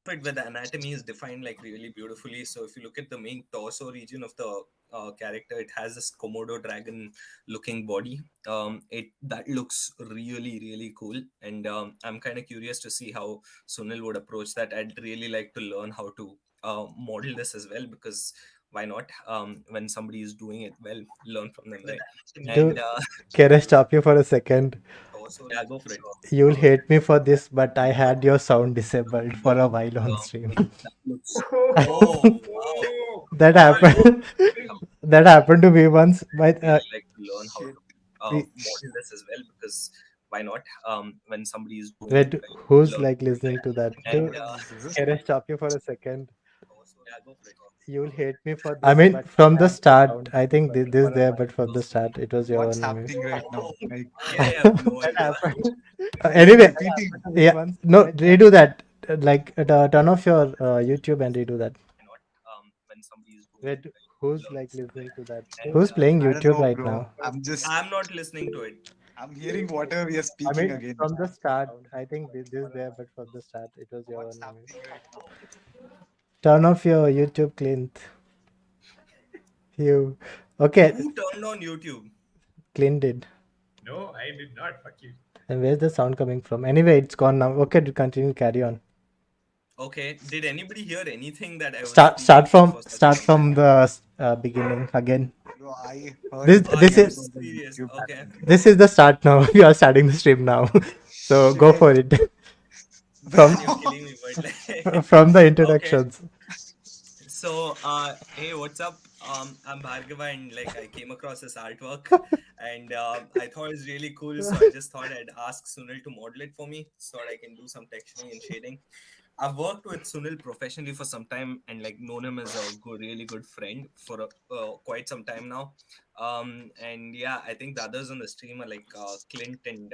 but where the anatomy is defined like really beautifully. So if you look at the main torso region of the character, it has this Komodo dragon looking body. It that looks really really cool, and I'm kind of curious to see how Sunil would approach that. I'd really like to learn how to model this as well, because why not? When somebody is doing it well, learn from them, right? Do, And can I stop you for a second? also, yeah, go for it. You'll hate me for this, but I had your sound disabled for a while on stream. That looks. Oh wow! That I'd happened. That happened to me once. But really like to learn how Shit. to we- model this as well, because why not? When somebody is doing it wait, well, who's learn like from them, listening to that? right? And Can I stop you for a second? also, yeah, go for it. You'll hate me for this. I mean, from the start, I think this there, but from the start, it was your What's own name. happening right now? Oh, Like, I have no That idea. happened. keep Anyway, repeating. yeah, no, redo that. Like, turn off your YouTube and redo that. Why not? When somebody is doing it Wait, well, who's learn like from them, listening to that? right? And Who's playing I don't YouTube know, right bro. now? I'm not listening to it. I'm hearing whatever we are I speaking mean, again. from the start, I think this there, but from the start, it was your What's own name. happening right now? Turn off your YouTube, Clint. You okay? Who turned on YouTube? Clint did. No, I did not. Fuck you. And where's the sound coming from? Anyway, it's gone now. Okay, to continue, carry on. Okay, did anybody hear anything that I was Start speaking for such start a long from time? the beginning again. Bro, I heard This Are this you something is about the serious? YouTube Okay. channel. this is the start now. We are starting the stream now. So go for it. From Man, you're killing me, but like, from the okay. introductions. So, hey, what's up? I'm Bhargava, and like I came across this artwork, and I thought it's really cool. So I just thought I'd ask Sunil to model it for me, so that I can do some texturing and shading. I've worked with Sunil professionally for some time, and like known him as a good, really good friend for quite some time now. And yeah, I think the others on the stream are like Clint and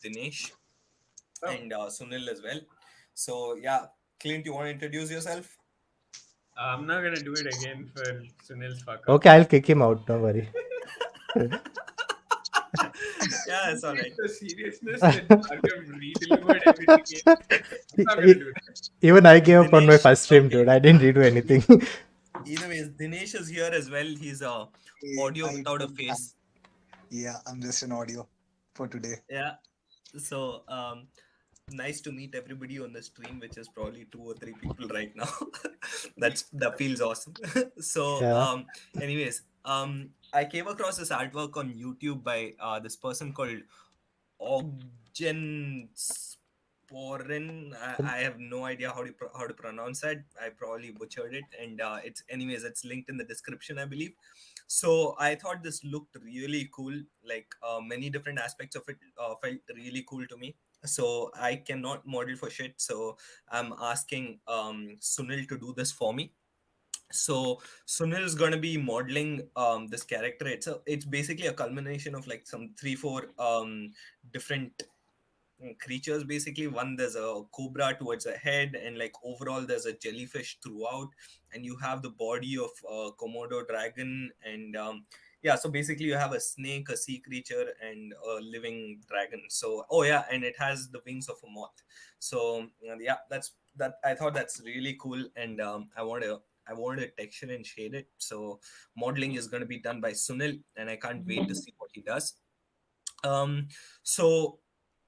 Dinesh Oh. and Sunil as well. So yeah, Clint, you want to introduce yourself? I'm not gonna do it again for Sunil's fuck up. Okay, I'll kick him out. Don't worry. Yeah, it's all right. The seriousness that Bhargav redelivered everything in. I'm not gonna do it. Even I gave up on my Dinesh, first stream, okay. dude. I didn't redo anything. Either ways, Dinesh is here as well. He's audio I without a don't- face. Yeah, I'm just an audio for today. Yeah. So nice to meet everybody on the stream, which is probably 2 or 3 people right now. That feels awesome. So Yeah. anyways, I came across this artwork on YouTube by this person called Ognjen Sporin. I have no idea how to pronounce that. I probably butchered it, and it's linked in the description, I believe. So I thought this looked really cool. Like many different aspects of it felt really cool to me. So I cannot model for shit. So I'm asking Sunil to do this for me. So Sunil is going to be modeling this character. It's basically a culmination of like some 3 4 different creatures. Basically, one, there's a cobra towards the head, and like overall there's a jellyfish throughout, and you have the body of a Komodo dragon, and yeah, so basically you have a snake, a sea creature, and a living dragon. So oh yeah, and it has the wings of a moth. So yeah, that's that. I thought that's really cool, and I wanted to texture and shade it. So modeling is going to be done by Sunil, and I can't wait to see what he does. So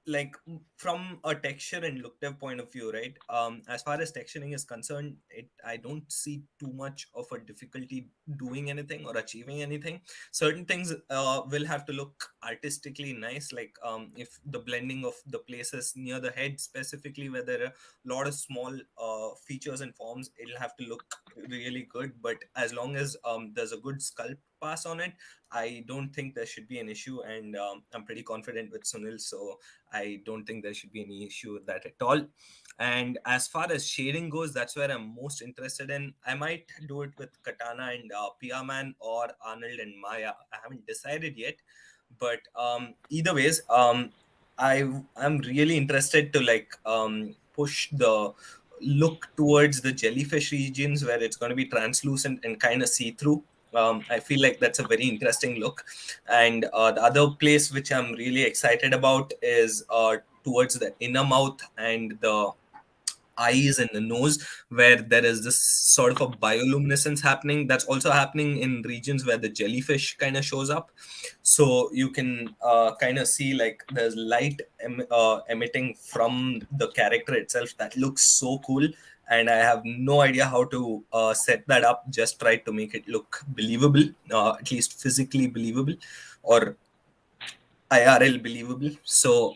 like from a texture and look dev point of view, right? As far as texturing is concerned, I don't see too much of a difficulty doing anything or achieving anything. Certain things will have to look artistically nice, like if the blending of the places near the head specifically, where there are a lot of small features and forms, it'll have to look really good. But as long as there's a good sculpt pass on it, I don't think there should be an issue, and I'm pretty confident with Sunil, so I don't think there should be any issue with that at all. And as far as shading goes, that's where I'm most interested in. I might do it with Katana and Piaman, or Arnold and Maya. I haven't decided yet, but either ways, I'm really interested to like push the look towards the jellyfish regions, where it's going to be translucent and kind of see through. I feel like that's a very interesting look. And the other place which I'm really excited about is towards the inner mouth and the eyes and the nose, where there is this sort of a bioluminescence happening. That's also happening in regions where the jellyfish kind of shows up. So you can kind of see like there's light emitting from the character itself. That looks so cool. And I have no idea how to set that up. Just try to make it look believable, at least physically believable, or IRL believable. So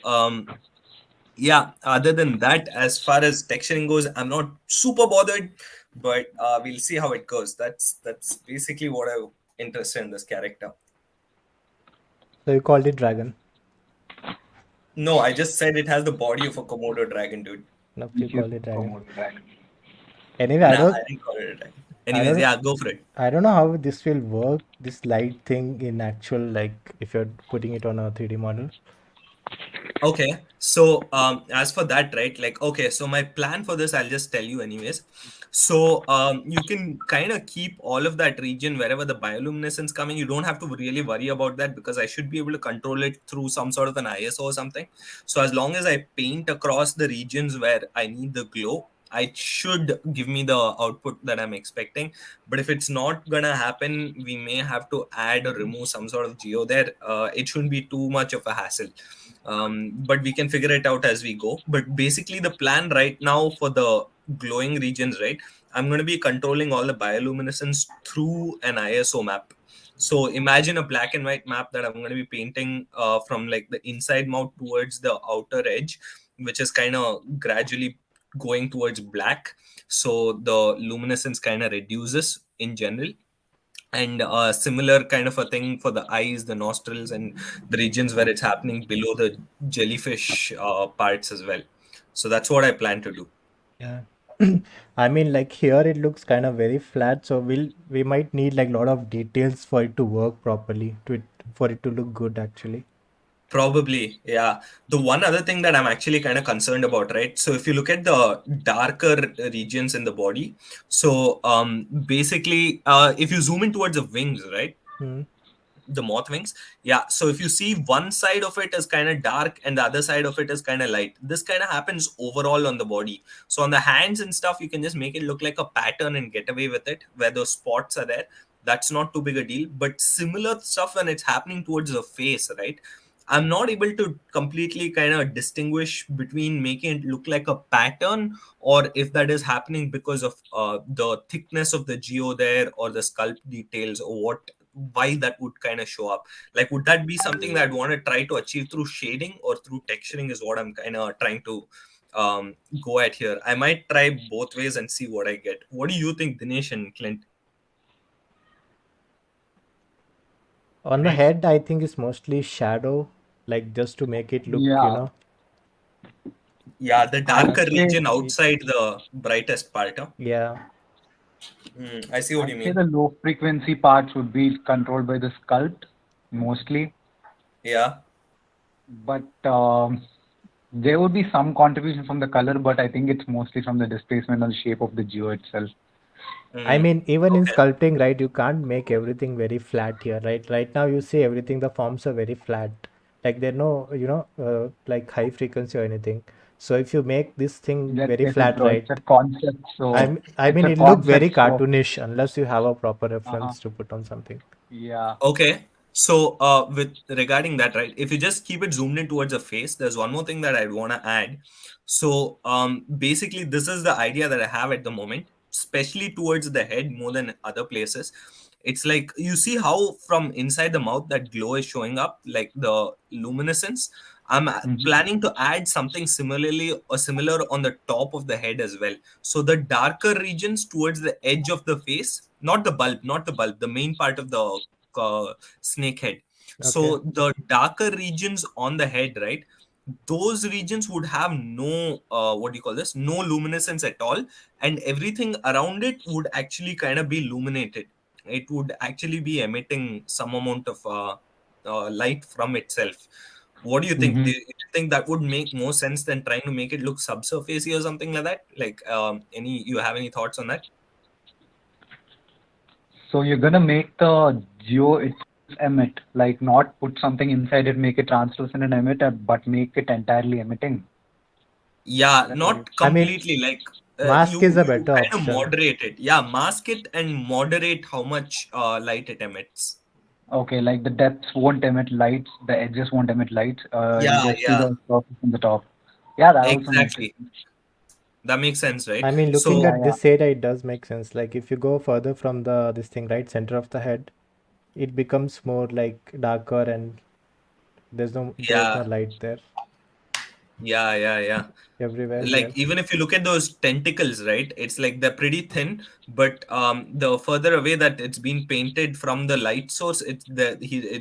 yeah, other than that, as far as texturing goes, I'm not super bothered, but we'll see how it goes. That's basically what I'm interested in this character. So you called it dragon. No, I just said it has the body of a Komodo dragon, dude. No, you called it dragon. Komodo dragon. Anyway, I Nah, don't I didn't call it a dragon. I Anyways, don't yeah, go for it. I don't know how this will work, this light thing in actual, like if you're putting it on a 3D model. Okay, so as for that, right, like, okay, so my plan for this, I'll just tell you anyways. So you can kind of keep all of that region wherever the bioluminescence coming. You don't have to really worry about that because I should be able to control it through some sort of an ISO or something. So as long as I paint across the regions where I need the glow, I should give me the output that I'm expecting. But if it's not gonna happen, we may have to add or remove some sort of geo there. It shouldn't be too much of a hassle, but we can figure it out as we go. But basically the plan right now for the glowing regions, right, I'm going to be controlling all the bioluminescence through an ISO map. So imagine a black and white map that I'm going to be painting from like the inside mouth towards the outer edge, which is kind of gradually going towards black, so the luminescence kind of reduces in general. And similar kind of a thing for the eyes, the nostrils, and the regions where it's happening below the jellyfish parts as well. So that's what I plan to do. Yeah. I mean, like here it looks kind of very flat, so we might need like a lot of details for it to work properly, for it to look good actually. Probably, yeah. The one other thing that I'm actually kind of concerned about, right? So if you look at the darker regions in the body, so basically, if you zoom in towards the wings, right? Hmm. The moth wings, yeah. So if you see one side of it is kind of dark and the other side of it is kind of light, this kind of happens overall on the body. So on the hands and stuff, you can just make it look like a pattern and get away with it where those spots are there. That's not too big a deal. But similar stuff when it's happening towards the face, right, I'm not able to completely kind of distinguish between making it look like a pattern or if that is happening because of the thickness of the geo there or the sculpt details or what, why that would kind of show up. Like, would that be something that I'd want to try to achieve through shading or through texturing is what I'm kind of trying to go at here. I might try both ways and see what I get. What do you think, Dinesh and Clint? On the head, I think it's mostly shadow, like just to make it look, Yeah, Yeah, the I darker would say region outside the brightest part. Huh? yeah. I see what you I'd say mean. the low frequency parts would be controlled by the sculpt mostly, Yeah. but there would be some contribution from the color, but I think it's mostly from the displacement and the shape of the geo itself. I mean, even in Okay. sculpting, right, you can't make everything very flat here, right? Right now, you see everything, the forms are very flat. Like there are no, like high frequency or anything. So if you make this thing Let's very get it, flat, bro. right, It's a concept, so I it's mean, a it look very concept, so cartoonish unless you have a proper uh-huh. reference to put on something. Yeah. Okay. So, with regarding that, right, if you just keep it zoomed in towards the face, there's one more thing that I'd want to add. So, basically, this is the idea that I have at the moment, especially towards the head more than other places. It's like you see how from inside the mouth that glow is showing up, like the luminescence. I'm Hmm. planning to add something similarly or similar on the top of the head as well. So the darker regions towards the edge of the face, not the bulb, the main part of the snake head. Okay. So the darker regions on the head, right? Those regions would have no what do you call this? No luminescence at all, and everything around it would actually kind of be illuminated. It would actually be emitting some amount of light from itself. What do you think? Do Hmm. you think that would make more sense than trying to make it look subsurfacey or something like that? Like, any you have any thoughts on that? So you're gonna make the geo itself emit, like not put something inside it, make it translucent and emit, but make it entirely emitting. Yeah, Right. not I mean, completely. Like mask is a you better kind of option. moderate it. Yeah, mask it and moderate how much light it emits. Okay, like the depths won't emit lights, the edges won't emit lights. It'll Yeah, just be yeah, the surface on the top. Yeah, that also makes sense. exactly. That makes sense, right? I mean, looking So Yeah, at yeah. this area, it does make sense. Like if you go further from the this thing, right, center of the head, it becomes more like darker and there's no yeah, light there yeah. everywhere Like here. even if you look at those tentacles, right, it's like they're pretty thin, but the further away that it's been painted from the light source, it's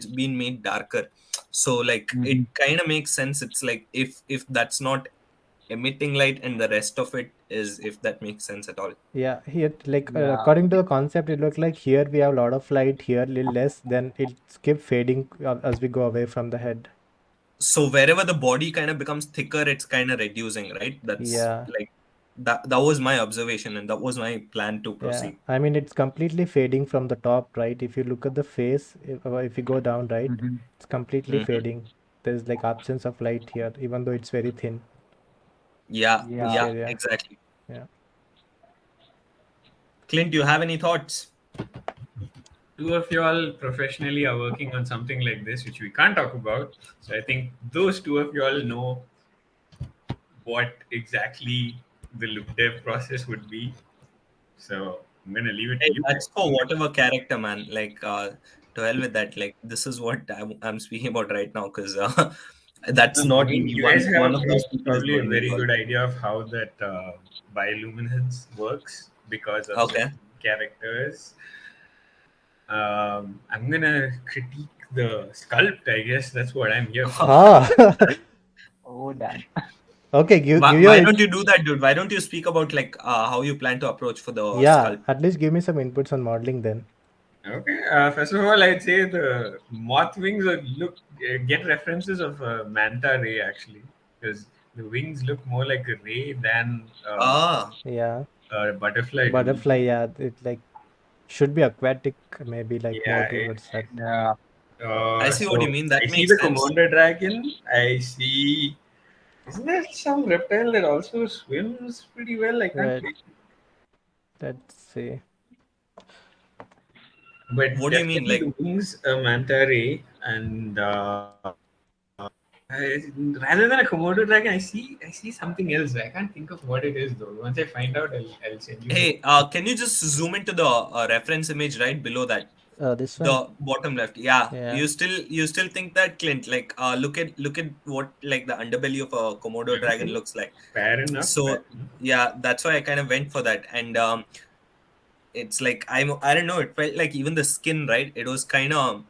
been made darker. So like it Hmm. kind of makes sense. It's like if that's not emitting light and the rest of it is, if that makes sense at all. Yeah, here like Yeah. according to the concept, it looks like here we have a lot of light, here little less, then it keep fading as we go away from the head. So wherever the body kind of becomes thicker, it's kind of reducing, right? That's Yeah, like that was my observation, and that was my plan to yeah. proceed. I mean, it's completely fading from the top, right? If you look at the face, if you go down, right, Hmm. it's completely Mhm. fading. There's like absence of light here, even though it's very thin, Yeah, this Yeah. yeah, area. exactly. Yeah. Clint, do you have any thoughts? Two of y'all professionally are working on something like this, which we can't talk about. So I think those two of y'all know what exactly the look dev process would be. So I'm gonna leave it to Hey, you that's for guys. whatever character, man. Like, to hell with that. Like, this is what I'm speaking about right now, because that's I not mean, you guys one have of those people is probably a going very involved. good idea of how that bioluminescence works because of Okay. certain characters. I'm gonna critique the sculpt. I guess that's what I'm here for. Ah, Oh, damn. okay. Why, Give your why don't you do that, dude? Why don't you speak about like how you plan to approach for the yeah. sculpt? At least give me some inputs on modeling then. Okay. First of all, I'd say the moth wings get references of manta ray actually, because the wings look more like a ray than Ah, Yeah, a butterfly to me. butterfly. Yeah, it like should be aquatic, maybe like more Yeah. towards that. Yeah. I see what you So mean. I That see makes the sense. Komodo dragon. I see. Isn't there some reptile that also swims pretty well? I can't. Right. Let's see. But What do you mean? definitely Like, the wings, a manta ray, and rather than a Komodo dragon, I see something else. I can't think of what it is though. Once I find out, I'll send you the. hey, can you just zoom into the reference image right below that? This one. The bottom left. Yeah. Yeah. You still think that, Clint? Like, look at what like the underbelly of a Komodo dragon Okay, looks like. fair enough. Fair So enough. yeah, that's why I kind of went for that. And it's like I don't know, it felt like even the skin, right, it was kind of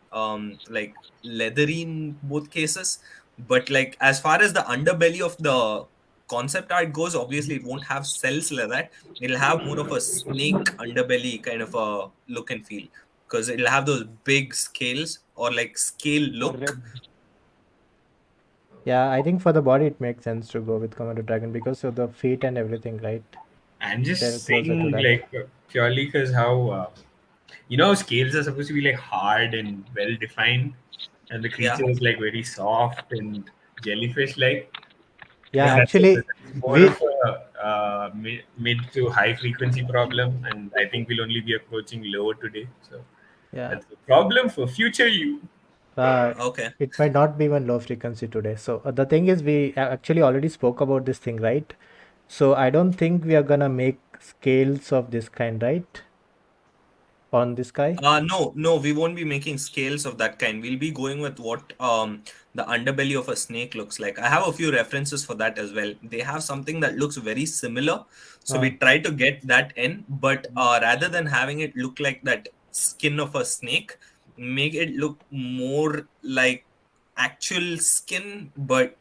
like leathery in both cases. But like as far as the underbelly of the concept art goes, obviously it won't have cells like that. It'll have more of a snake underbelly kind of a look and feel, because it'll have those big scales or like scale Or look. ribs. Yeah, I think for the body it makes sense to go with Komodo dragon because of the feet and everything, right? I'm They're just closer to saying, that. like, purely because how scales are supposed to be like hard and well defined, and the Yeah, creature is like very soft and jellyfish like. Yeah, But yeah. actually, that's more we of a mid to high frequency problem, and I think we'll only be approaching low today. So yeah, that's a problem for future you. uh, Okay. it might not be even low frequency today. So the thing is, we actually already spoke about this thing, right? So I don't think we are gonna make scales of this kind, right? On this guy. No, we won't be making scales of that kind. We'll be going with what the underbelly of a snake looks like. I have a few references for that as well. They have something that looks very similar, so Uh, we try to get that in. But rather than having it look like that skin of a snake, make it look more like actual skin, but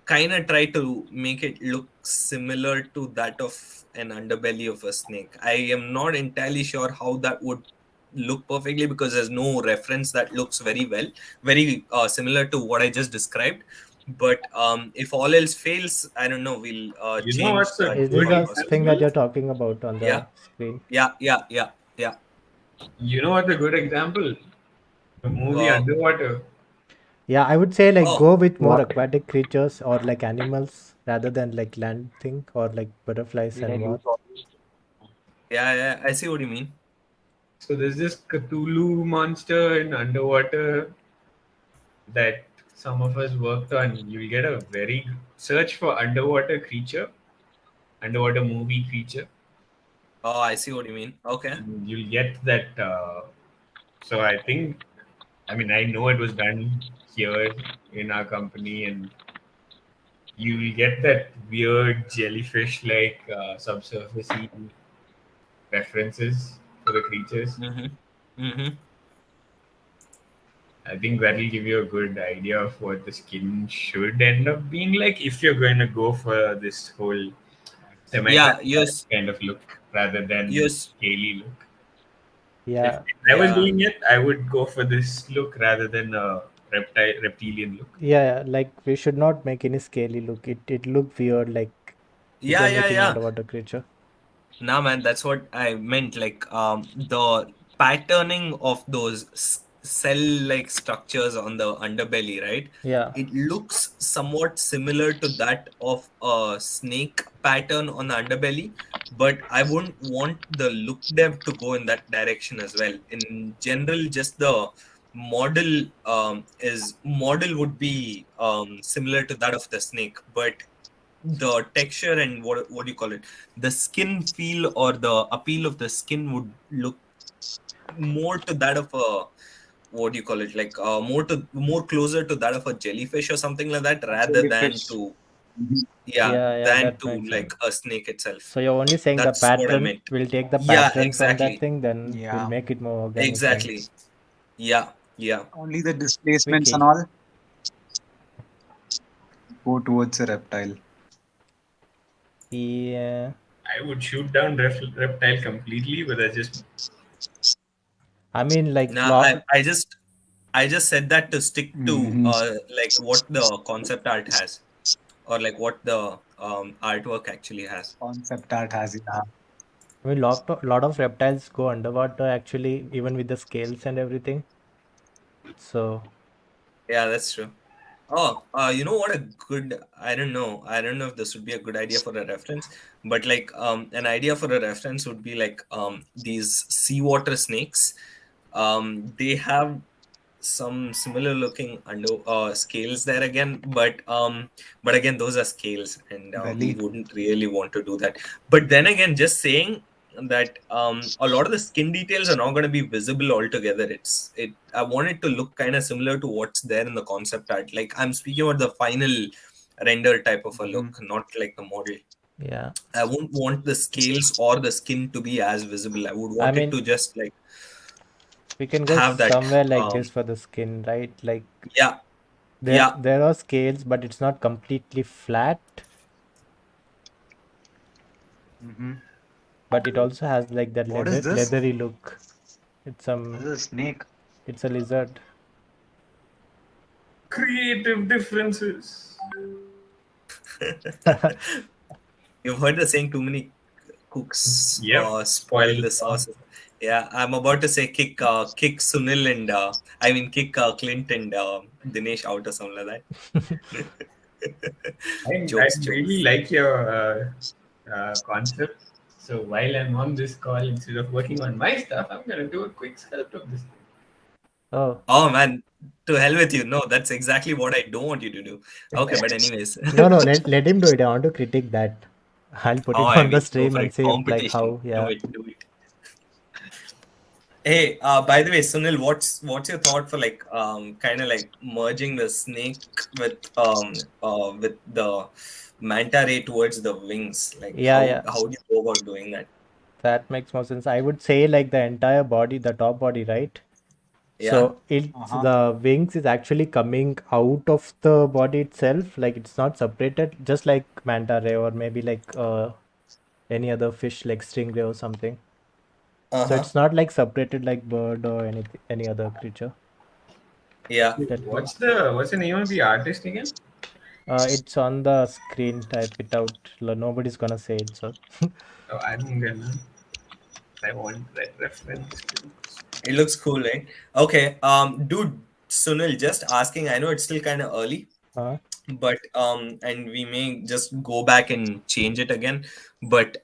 kind of try to make it look similar to that of an underbelly of a snake. I am not entirely sure how that would look perfectly, because there's no reference that looks very well, very similar to what I just described. But if all else fails, I don't know, we'll You know change what's a is that this good thought the process. thing that example? you're talking about on Yeah, the screen? yeah. You know what's a good example? The movie uh, Underwater. Yeah, I would say like Oh, go with more What aquatic creatures or like animals rather than like land thing or like butterflies did I and lose moths. all? yeah, I see what you mean. So there's this Cthulhu monster in underwater that some of us worked on. You'll get a very search for underwater creature, underwater movie creature, Oh, I see what you mean. Okay. and you'll get that. So I think, I mean, I know it was done here in our company, and you will get that weird jellyfish like subsurfacey references for the creatures. Mm-hmm. Mm-hmm. I think that'll give you a good idea of what the skin should end up being like if you're going to go for this whole Yeah, semi-transparent kind of look rather than yes, scaly look. If Yeah, I was yeah. doing it, I would go for this look rather than a reptilian look. yeah, like we should not make any scaly look. It look weird like if Yeah, you're yeah, making yeah. underwater creature. Nah, man, that's what I meant. Like, the patterning of those cell-like structures on the underbelly, right? Yeah, It looks somewhat similar to that of a snake pattern on the underbelly, but I wouldn't want the look dev to go in that direction as well. In general, just the model would be similar to that of the snake, but the texture and what do you call it, the skin feel or the appeal of the skin would look more to that of a, what do you call it, like more closer to that of a jellyfish or something like that rather than Jellyfish. to, Mhm. yeah, yeah, than that to makes like sense. a snake itself. So you're only saying the That's what I pattern. meant. We'll take the Yeah, pattern from that exactly, thing, then we'll Yeah. make it more organic then. exactly. Yeah, yeah. Only the displacements and Vicky. all go towards a reptile. Yeah. I would shoot down reptile completely, but that's just I mean like Nah, lot I just said that to stick to Mhm. like what the concept art has, or like what the artwork actually has. Concept art has it. I mean lot of reptiles go underwater actually, even with the scales and everything. So Yeah, that's true. Oh, you know what a good, I don't know if this would be a good idea for a reference, but like an idea for a reference would be like these seawater snakes. They have some similar looking under scales there again, but again those are scales, and we Belly. wouldn't really want to do that. But then again, just saying that a lot of the skin details are not going to be visible altogether. I want it to look kind of similar to what's there in the concept art. Like, I'm speaking about the final render type of a Mhm. look, not like the model. yeah. I wouldn't want the scales or the skin to be as visible. I would I want it mean to just like we can go have that somewhere like um this for the skin, right? Like yeah, there yeah. there are scales, but it's not completely flat, Mhm. but it also has like that What is this? leathery look. It's This is a snake. it's a lizard. creative differences. You've heard the saying, too many cooks Yep, spoil spoiled. the sauce. Yeah, I'm about to say kick Sunil and I mean kick Clint and Dinesh out or something like that. I Jokes, really jokes. like your concept. So while I'm on this call, instead of working on my stuff, I'm gonna do a quick sculpt of this thing. Oh, Oh man, to hell with you. No, that's exactly what I don't want you to do. Okay, but anyways. no, let him do it. I want to critique that. I'll put Oh, it I on the mean, go stream for and it. see like Competition. how, Do yeah. it, do it. Hey, by the way, Sunil, what's your thought for like kind of like merging the snake with the manta ray towards the wings? Like Yeah, yeah. how do you go about doing that? That makes more sense. I would say like the entire body, the top body, right? Yeah. So it's Uh-huh. the wings is actually coming out of the body itself, like it's not separated, just like manta ray or maybe like any other fish like stingray or something. So Uh-huh. it's not like separated like bird or any other creature. Yeah. That way. What's the name of the artist again? It's on the screen. Type it out. Nobody's gonna say it. So Oh, I'm gonna. I want that reference. It looks cool, right? Okay. Dude, Sunil, just asking. I know it's still kind of early, Uh, but and we may just go back and change it again. But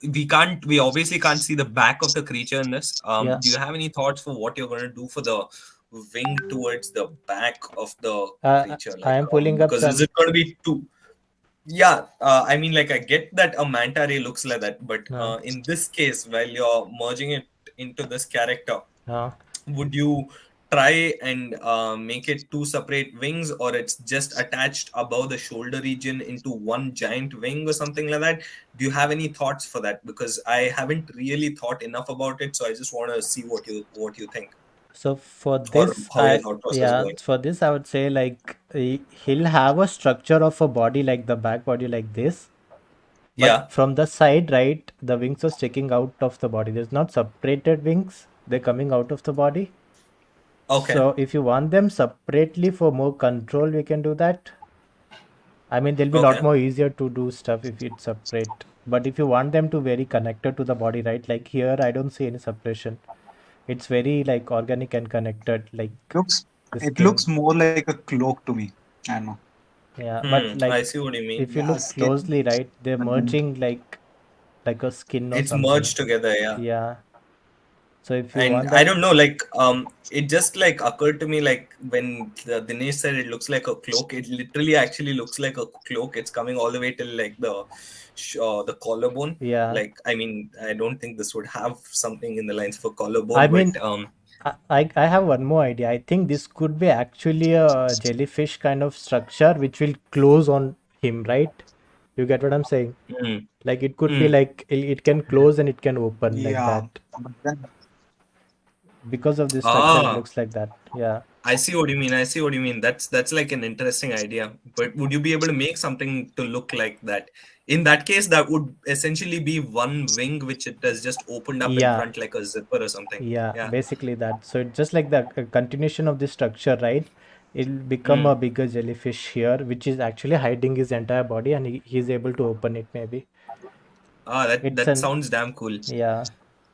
we obviously can't see the back of the creature in this. yeah. Do you have any thoughts for what you're going to do for the wing towards the back of the creature? I Like, am pulling up because is some. it going to be too? Yeah, I mean, like, I get that a manta ray looks like that, but Uh, in this case, while you're merging it into this character, uh, would you try and make it two separate wings, or it's just attached above the shoulder region into one giant wing or something like that? Do you have any thoughts for that? Because I haven't really thought enough about it, so I just want to see what you think, so for or this, how your thought process is yeah, going. for this I would say like he'll have a structure of a body like the back body like this, but Yeah. from the side, right, the wings are sticking out of the body. There's not separated wings; they're coming out of the body. Okay. So if you want them separately for more control, we can do that. I mean, they'll be a lot Okay. more easier to do stuff if it's separate. But if you want them to very connected to the body, right? Like here, I don't see any separation. It's very like organic and connected, like Looks the it skin. looks more like a cloak to me. I don't know. Yeah, but I like see what you mean. if you Yeah, look skin. closely, right, they're But then merging like a skin or It's something. merged together, yeah. Yeah. So if you And want I that, don't know, like it just like occurred to me, like when Dinesh said it looks like a cloak, it literally actually looks like a cloak. It's coming all the way till like the collarbone. yeah. Like, I mean, I don't think this would have something in the lines for I collarbone, but mean, I have one more idea. I think this could be actually a jellyfish kind of structure which will close on him, right? You get what I'm saying? mm, Like it could be mm. like it can close and it can open like yeah, that. but then Because of this structure, it Ah, looks like that. Yeah. I see what you mean. I see what you mean. That's like an interesting idea. But would you be able to make something to look like that? In that case, that would essentially be one wing which it has just opened up in Yeah. front like a zipper or something. Yeah. Yeah. Basically that. So it's just like the continuation of this structure, right? It'll become a Mm. bigger jellyfish here, which is actually hiding his entire body and he's able to open it maybe. Ah, that It's that an, sounds damn cool. yeah.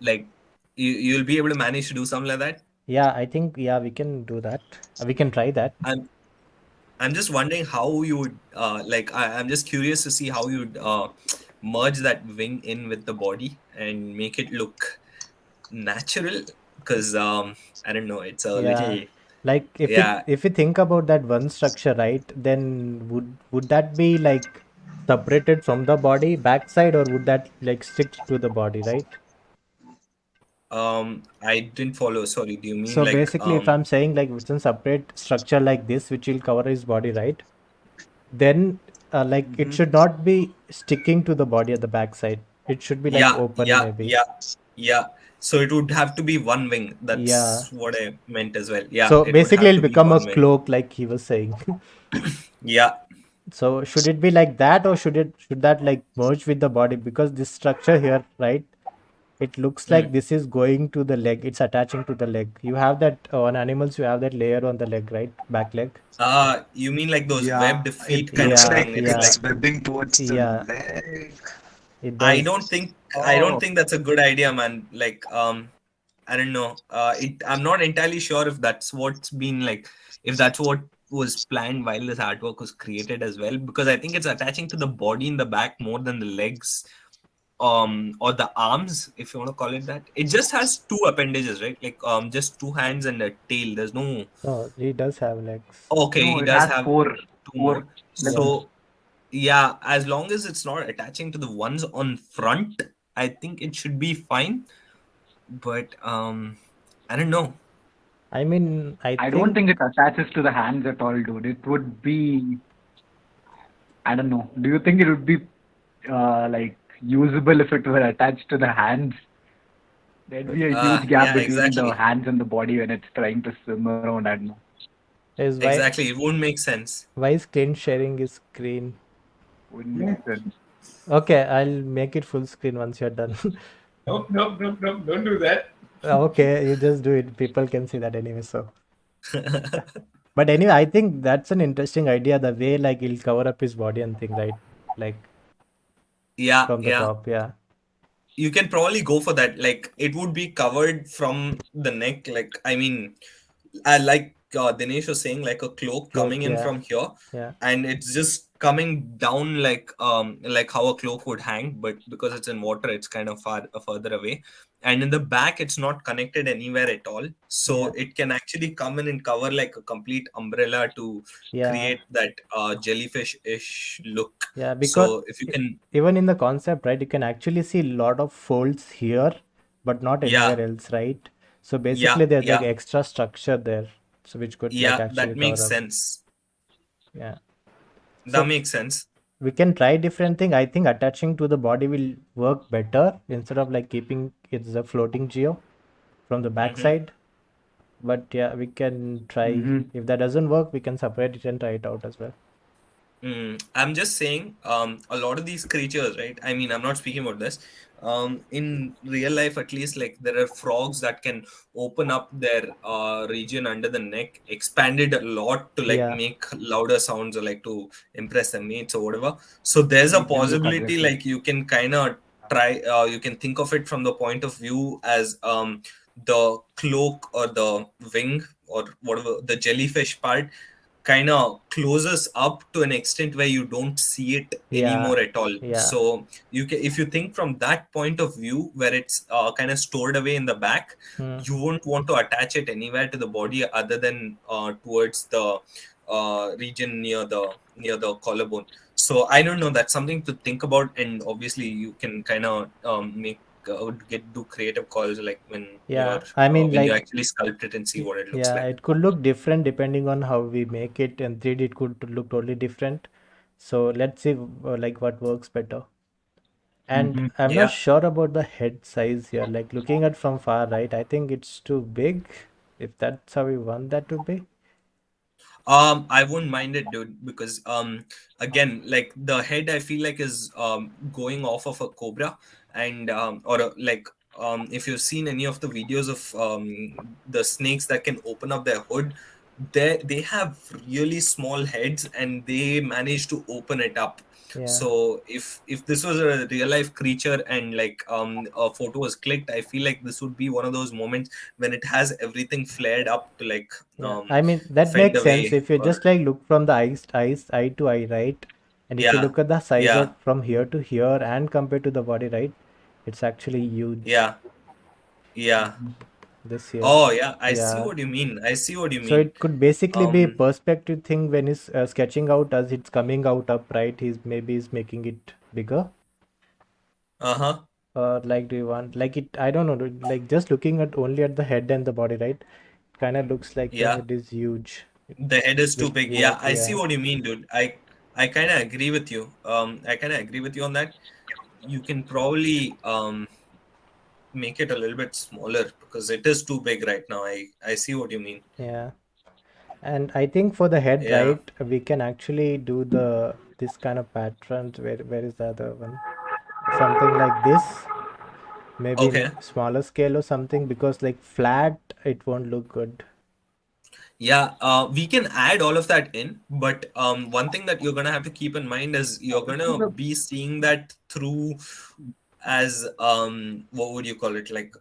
Like you'll be able to manage to do something like that. Yeah, I think, yeah, we can do that. We can try that. I'm I'm just wondering how you would I'm just curious to see how you'd merge that wing in with the body and make it look natural. Because I don't know, it's a Yeah. little, Like yeah. if we think about that one structure, right, then would that be like separated from the body backside or would that like stick to the body, right? I didn't follow. Sorry, do you mean So like basically if I'm saying like it's a separate structure like this which will cover his body, right? Then like it mhm. should not be sticking to the body at the backside. It should be like yeah, open yeah, maybe. yeah, yeah. So it would have to be one wing. Yeah. That's what I meant as well. Yeah, So it would basically have it'll to be become a one wing. cloak like he was saying. Yeah. So should it be like that or should that like merge with the body? Because this structure here, right? It looks Hmm. like this is going to the leg. It's attaching to the leg. You have that on animals. You have that layer on the leg, right? Back leg. You mean like those Yeah, webbed it feet kind of looks Yeah, like thing? It's yeah, like it's webbing towards the yeah. leg. It I does. don't think I don't Oh, think that's a good idea, man. Like I don't know. I'm not entirely sure if that's what's been like, if that's what was planned while this artwork was created as well, because I think it's attaching to the body in the back more than the legs, or the arms, if you want to call it that. It just has two appendages, right? Like just two hands and a tail. There's no. Oh, he does have legs. Okay, No, he it does has have two four more. Yeah. limbs. So yeah, as long as it's not attaching to the ones on front, I think it should be fine. But I don't know. I mean, I I don't think think it attaches to the hands at all, dude. It would be, I don't know. Do you think it would be like usable if it were attached to the hands? There'd be a huge gap Yeah, between the exactly. hands and the body when it's trying to swim around. I don't know. is Exactly. It won't make sense. why is Clint sharing his screen? Wouldn't make sense. Okay, I'll make it full screen once you're done. Nope, nope, nope, nope. Don't do that. Okay, you just do it. People can see that anyway, so. But anyway, I think that's an interesting idea, the way like he'll cover up his body and thing, right? Like Yeah, from the yeah. top, yeah. You can probably go for that. Like it would be covered from the neck. Like I mean, like Dinesh was saying, like a cloak coming Cloak, in yeah, from here, yeah, and it's just coming down like how a cloak would hang, but because it's in water, it's kind of further away. And in the back, it's not connected anywhere at all, so yeah, it can actually come in and cover like a complete umbrella to yeah, create that jellyfish-ish look. yeah. Because So if you can, even in the concept, right, you can actually see a lot of folds here, but not yeah, anywhere else, right? So yeah, basically, there's like yeah, extra structure there, so which could like yeah, actually that makes cover up. sense. Yeah. That So makes sense. we can try different thing. I think attaching to the body will work better instead of like keeping it as a floating geo from the Mm-hmm. backside. But yeah, we can try. Mm-hmm. If that doesn't work, we can separate it and try it out as well. I'm just saying, a lot of these creatures, right? I mean, I'm not speaking about this. In real life, at least, like there are frogs that can open up their region under the neck, expand it a lot to like Yeah. make louder sounds or like to impress their mates or whatever. So there's a Make them look possibility, aggressive. like you can kind of try. You can think of it from the point of view as the cloak or the wing or whatever the jellyfish part kind of closes up to an extent where you don't see it Yeah. anymore at all. Yeah. So you can, if you think from that point of view where it's kind of stored away in the back, Hmm. you won't want to attach it anywhere to the body other than towards the region near the collarbone. So I don't know, that's something to think about, and obviously you can kind of make do creative calls like Yeah. I mean, when you like, actually sculpt it and see what it looks yeah, like. it could look different depending on how we make it, and 3D it could look totally different. So let's see, like, what works better. And Mm-hmm. I'm not Yeah. sure about the head size here. Like looking at from far, right? I think it's too big. If that's how we want that to be. I wouldn't mind it, dude, because again, like the head, I feel like is going off of a cobra, and like if you've seen any of the videos of the snakes that can open up their hood, they have really small heads, and they manage to open it up. Yeah. So if this was a real life creature and like a photo was clicked, I feel like this would be one of those moments when it has everything flared up to like Yeah. I mean, that fend makes sense away if you or just like look from the eye to eye, right? And if you yeah, look at the size yeah, of from here to here and compare to the body, right? It's actually huge yeah, yeah. this here. Oh yeah, I see Yeah. what you mean. I see what you So mean. it could basically be a Um, perspective thing when he's sketching out as it's coming out up, right? He's making it bigger. uh-huh. Or like, do you want like it? I don't know. Like just looking at only at the head and the body, right? Kind of looks like Yeah, it is huge. the head is too With big. with Yeah, I see yeah, what you mean, dude. I kind of agree with you. I kind of agree with you on that. You can probably make it a little bit smaller because it is too big right now. I see what you mean. yeah. And I think for the head, Yeah. right, we can actually do the this kind of patterns. Where is the other one? Something like this, maybe in Okay. smaller scale or something, because like flat, it won't look good. Yeah, we can add all of that in, but one thing that you're gonna have to keep in mind is you're gonna be seeing that through as what would you call it, like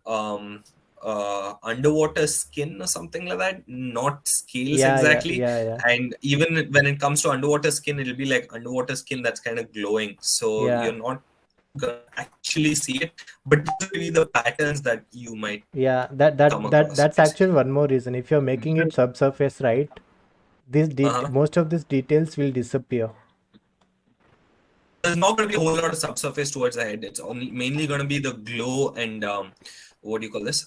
underwater skin or something like that, not scales Yeah, yeah, exactly. yeah, yeah, And even when it comes to underwater skin, it'll be like underwater skin that's kind of glowing, so yeah, you're not gonna actually see it, but these will be the patterns that you might yeah. That come that across that's actually basically. one more reason. If you're making it subsurface, right, Uh-huh. most of these details will disappear. There's not going to be a whole lot of subsurface towards the head. It's only mainly going to be the glow and what do you call this?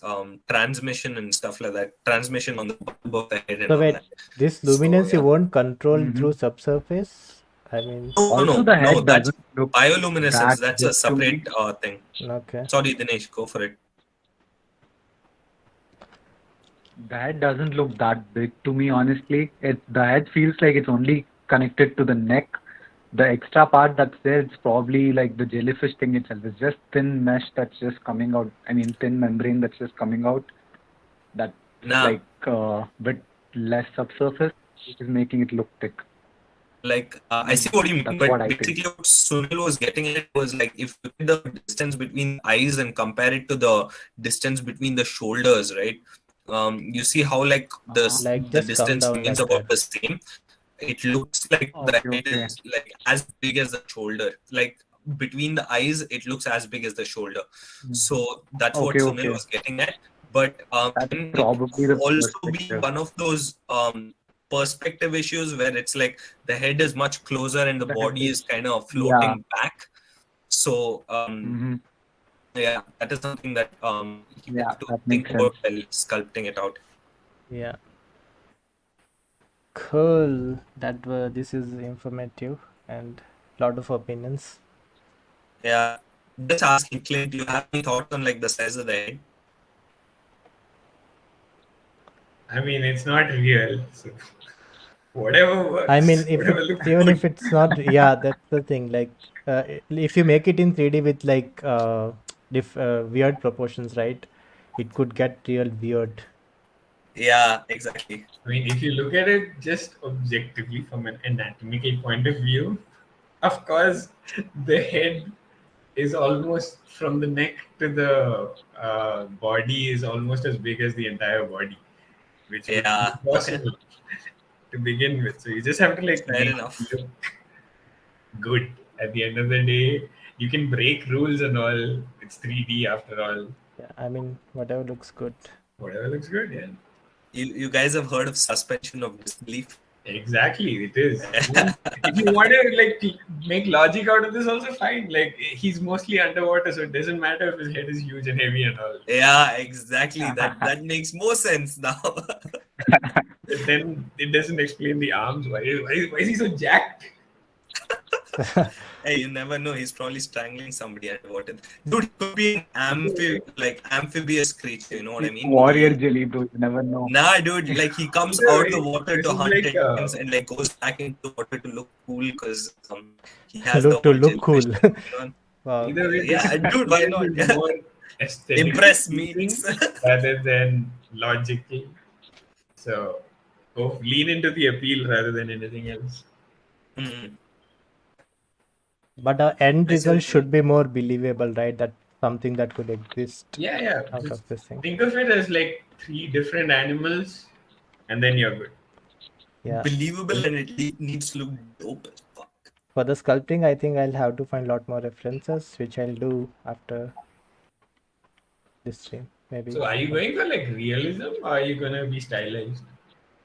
Transmission and stuff like that. Transmission on the bulb of the head and So all wait, that. this So luminance you yeah. won't control Mm-hmm. through subsurface? I mean, Also, the No. head That's doesn't look bioluminescence. that That's big a to me. separate thing. okay. Sorry, Dinesh, go for it. The head doesn't look that big to me, honestly. The head feels like it's only connected to the neck. The extra part that's there, it's probably like the jellyfish thing itself. It's just thin mesh that's just coming out. I mean, thin membrane that's just coming out. That's Nah, like bit less subsurface, which is making it look thick. like I see what you mean, That's but what I think. basically what Sunil was getting at was like if you look at the distance between the eyes and compare it to the distance between the shoulders, right? you see how like Like, the just come distance down remains like about that. the same. It looks like the Okay, head okay. is like as big as the shoulder. Like between the eyes, it looks as big as the shoulder. So that's what Okay, Sunil okay. was getting at. But That's can it probably the also be perspective. one of those perspective issues where it's like the head is much closer and the The head body is, is kind of yeah. floating back? So Hmm. yeah, that is something that you Yeah, have to that think makes about sense. while sculpting it out. Yeah. Cool. This is informative and lot of opinions. Yeah, just asking Clint, do you have any thoughts on like the size of the head? I mean, it's not real. So whatever I mean, works, if whatever it looks even good. if it's not, yeah, that's the thing. Like, if you make it in 3D with like weird proportions, right? It could get real weird. Yeah, exactly. I mean, if you look at it just objectively from an anatomical point of view, of course, the head is almost from the neck to the body is almost as big as the entire body, which would be Yeah, okay, impossible to begin with. So you just have to like fair make enough. it look good. At the end of the day, you can break rules and all. It's 3D after all. Yeah, I mean, whatever looks good. Whatever looks good, yeah. You guys have heard of suspension of disbelief? Exactly, it is. I mean, if you want to like make logic out of this, also fine. Like he's mostly underwater, so it doesn't matter if his head is huge and heavy and all. Yeah, exactly. That makes more sense now. But then it doesn't explain the arms. Why is he so jacked? Hey, you never know. He's probably strangling somebody underwater. Dude, he could be an amphibious creature. You know what I mean? Warrior jelly, bro. You never know. Nah, dude. Like he comes Either out the way, water this to is hunt like at times and like goes back into the water to look cool because he has the Look to whole look cool. jellyfish thing going on. Wow. either way, this Yeah, dude. Why appearance not? is more aesthetically Impress pleasing memes. rather than logical. So go lean into the appeal rather than anything else. Hmm. But the end I see result what you mean. should be more believable, right? That something that could exist Yeah, yeah. out Just of this thing. think of it as like three different animals, and then you're good. Yeah. Believable and it needs to look dope as fuck. For the sculpting, I think I'll have to find a lot more references, which I'll do after this stream, maybe. So, are you going for like realism, or are you gonna be stylized?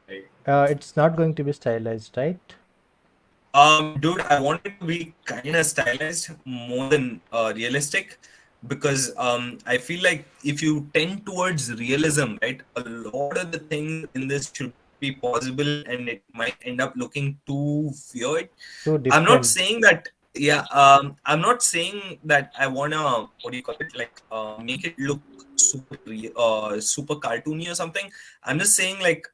Like, It's not going to be stylized, right? Dude, I want it to be kind of stylized more than realistic because I feel like if you tend towards realism, right, a lot of the things in this should be possible and it might end up looking too weird. Too I'm not different. saying that, yeah, I'm not saying that I wanna, what do you call it, like make it look super cartoony or something. I'm just saying like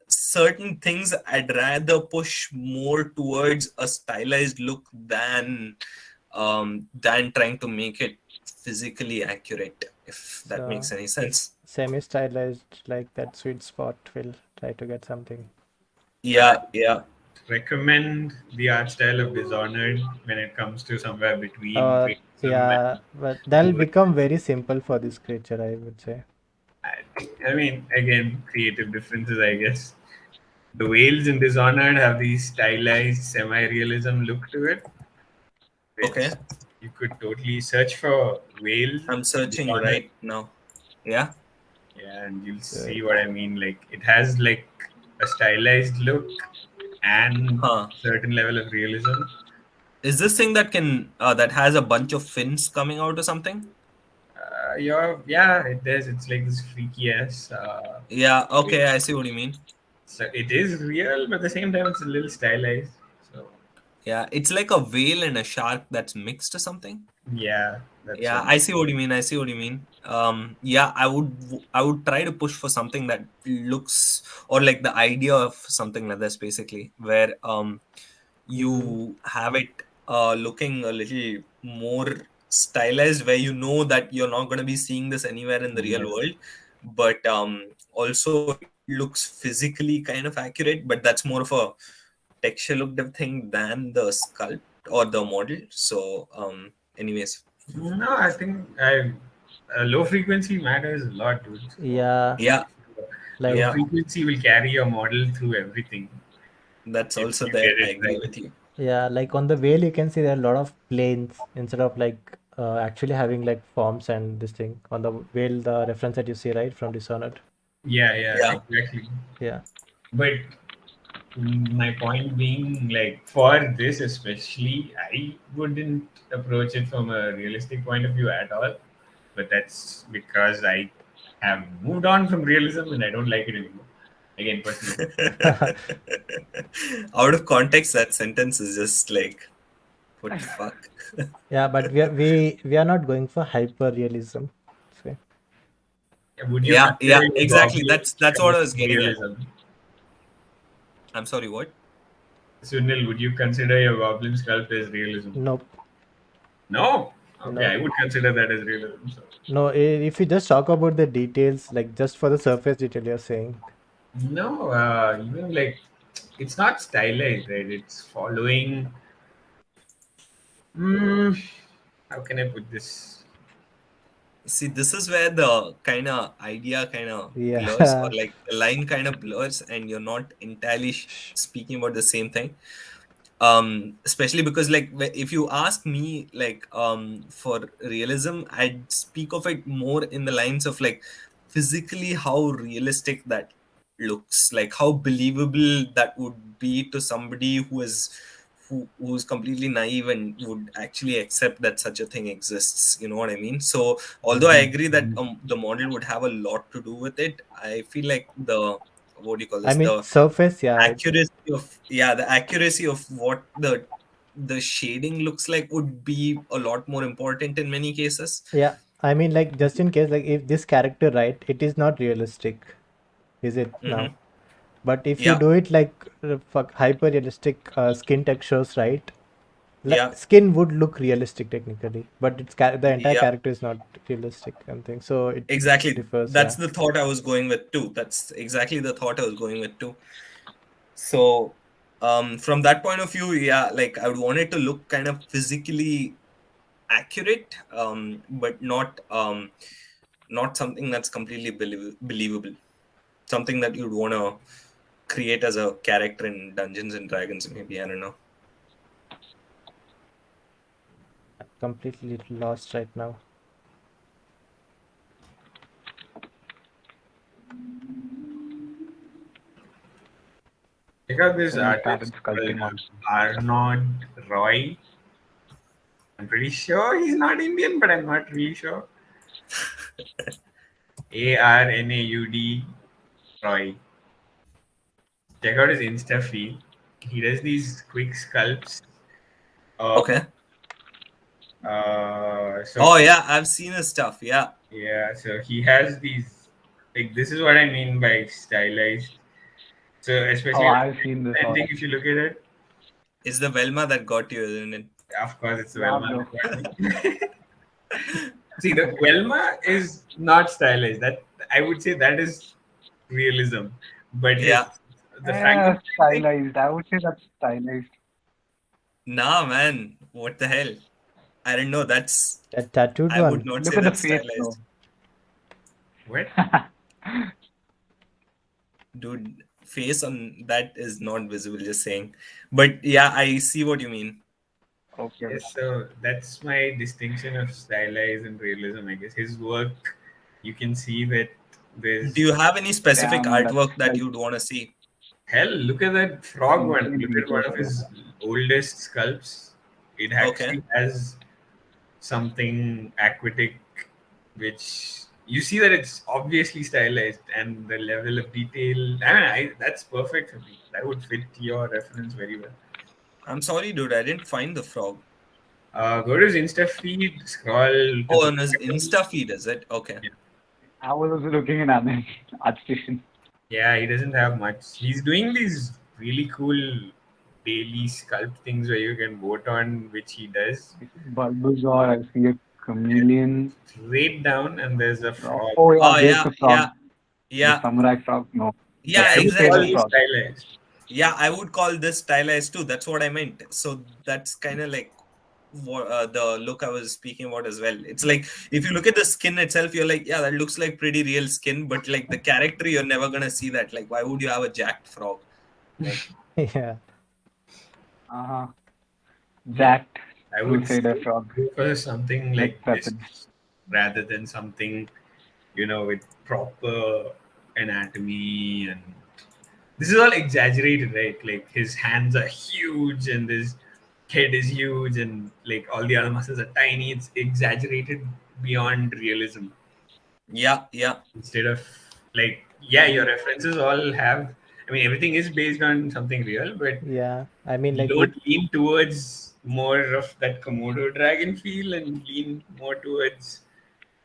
certain things I'd rather push more towards a stylized look than trying to make it physically accurate, if that So makes any sense. semi-stylized, like that sweet spot, will try to get something. Yeah, yeah. recommend the art style of Dishonored when it comes to somewhere between realism Yeah, but and that'll over. become very simple for this creature, I would say. I mean, again, creative differences, I guess. The whales in Dishonored have these stylized semi-realism look to it, which Okay, you could totally search for whales I'm in searching Dishonored. right now. Yeah. Yeah, and you'll Good. see what I mean. Like it has like a stylized look and Huh. certain level of realism. Is this thing that can that has a bunch of fins coming out or something? Yeah, it does. It's like this freaky ass. Yeah. Okay, I see what you mean. So it is real, but at the same time, it's a little stylized. So Yeah, it's like a whale and a shark that's mixed or something. yeah, that's Yeah, what. I see what you mean. I see what you mean. Yeah, I would try to push for something that looks or like the idea of something like this, basically, where you have it looking a little more stylized, where you know that you're not going to be seeing this anywhere in the real Yes. world, but also it looks physically kind of accurate, but that's more of a texture looked up thing than the sculpt or the model. So anyways. No, I think low frequency matters a lot, dude. So Yeah, Yeah, like low yeah, frequency will carry your model through everything that's if also you there. get I it agree right. with you. yeah, like on the whale you can see there are a lot of planes instead of like actually having like forms and this thing on the whale, the reference that you see right from Dishonored. Yeah, yeah, Yeah. exactly. Yeah. But my point being, like, for this especially, I wouldn't approach it from a realistic point of view at all. But that's because I have moved on from realism and I don't like it anymore. Again, personal. Out of context, that sentence is just like, what the fuck? Yeah, but we are not going for hyper realism. So, Would you Yeah, consider yeah, your exactly. goblin That's what as I was getting at. realism? I'm sorry, what? Sunil, would you consider your goblin sculpt as realism? nope, No. Okay, no, I would consider that as realism. So. no. If you just talk about the details, like just for the surface detail, you're saying. No, even like it's not stylized, right? It's following. Mm, how can I put this? See, this is where the kind of idea kind of blurs, or Yeah. like the line kind of blurs, and you're not entirely speaking about the same thing. Especially because, like, if you ask me, like, for realism, I'd speak of it more in the lines of like physically how realistic that looks, like how believable that would be to somebody who's completely naive and would actually accept that such a thing exists. You know what I mean? So although I agree that the model would have a lot to do with it, I feel like the, what do you call I this, mean, the surface, yeah, accuracy of, yeah, the accuracy of what the shading looks like would be a lot more important in many cases. yeah. I mean, like, just in case, like, if this character, right, it is not realistic, is it now? Hmm. But if you Yeah, do it like hyper realistic skin textures, right? yeah, Skin would look realistic technically, but the entire yeah, character is not realistic and things. So it exactly. differs, That's yeah. the thought I was going with too. That's exactly the thought I was going with too. So from that point of view, yeah, like I would want it to look kind of physically accurate, but not something that's completely believable, something that you'd want to create as a character in Dungeons and Dragons, maybe. I don't know. I'm completely lost right now. Check out this Then you started artist called sculpting on. Arnold Roy. I'm pretty sure he's not Indian, but I'm not really sure. Arnaud Roy. Check out his Insta feed. He does these quick sculpts of. Okay. So Oh yeah, I've seen his stuff. Yeah. yeah, so he has these. Like, this is what I mean by stylized. So Oh, especially, I've seen this I all. think if you look at it, It's the Velma that got you, isn't it? of course it's Yeah, Velma. bro. See, the Velma is not stylized. That I would say that is realism, but his Yeah. the Frankenstein thing. Stylized. I would say that's stylized. Nah, man. What the hell? I don't know. That tattooed I would one. not Look say at the that's face, stylized. What? Dude, face on that is not visible, just saying. But yeah, I see what you mean. Okay. Yes, so that's my distinction of stylized and realism. I guess his work, you can see that Do there's you have any specific Damn, that's artwork that like you'd want to see? hell. Look at that frog one. insane Look at one of detail. his oldest sculpts. It Okay. actually has something aquatic, which you see that it's obviously stylized, and the level of detail. I mean, that's perfect for me. That would fit your reference very well. I'm sorry, dude. I didn't find the frog. Go to his Insta feed, scroll to Oh, the on his bottom. Insta feed, is it? Okay. I was also looking in Artstation. Yeah, he doesn't have much. He's doing these really cool daily sculpt things where you can vote on, which he does. Bulbasaur, I see a chameleon. Straight down, and there's a frog. Oh yeah, Oh there's yeah, the frog. yeah, The yeah, samurai frog. No, the yeah. I would call sailor Exactly. this frog. stylized. Yeah, I would call this stylized too. That's what I meant. So that's kind of like the look I was speaking about as well. It's like if you look at the skin itself, you're like, yeah, that looks like pretty real skin, but like the character, you're never gonna see that. Like, why would you have a jacked frog? Like, Yeah. Uh-huh. Jacked I would Crusader say frog go for something with like this weapons. rather than something, with proper anatomy, and this is all exaggerated, right? Like his hands are huge and his head is huge and like all the other muscles are tiny. It's exaggerated beyond realism. yeah, yeah, Instead of like, yeah, your references all have, I mean, everything is based on something real, but Yeah. I mean, like with don't lean towards more of that Komodo dragon feel and lean more towards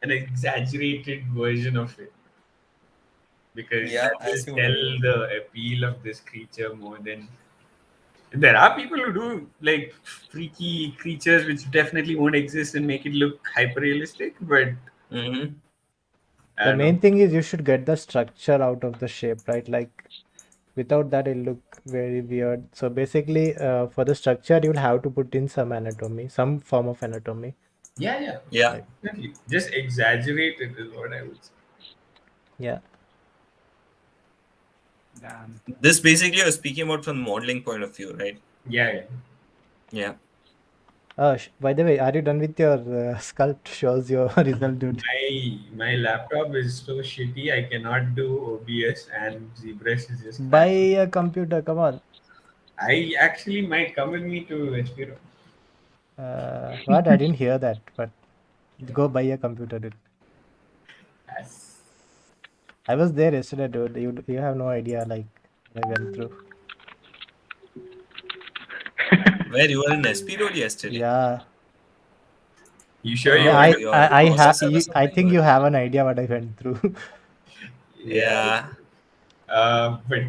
an exaggerated version of it, because yeah. that I will see what you tell mean. the appeal of this creature more than. There are people who do like freaky creatures which definitely won't exist and make it look hyper realistic, but Hmm. I the don't know. main thing is you should get the structure out of the shape, right? Like without that, it'll look very weird. So basically, for the structure, you'll have to put in some anatomy, some form of anatomy. Yeah, yeah, Yeah. Like, definitely. Just exaggerate it is what I would say. yeah. Damn. This basically was speaking about from modeling point of view, right? Yeah, yeah. Yeah. By the way, are you done with your sculpt? Shows your result, dude. My laptop is so shitty. I cannot do OBS and ZBrush is just Buy crashing. a computer. Come on. I actually might come with me to Espiro. What? I didn't hear that. But go buy a computer, dude. Yes. I was there yesterday, dude. You have no idea. Like I went through. Where you were in SP Road yesterday? Yeah. You sure you Yeah. want What, to? your processor or I something? think you Or- have an idea what I went through. Yeah. Yeah. But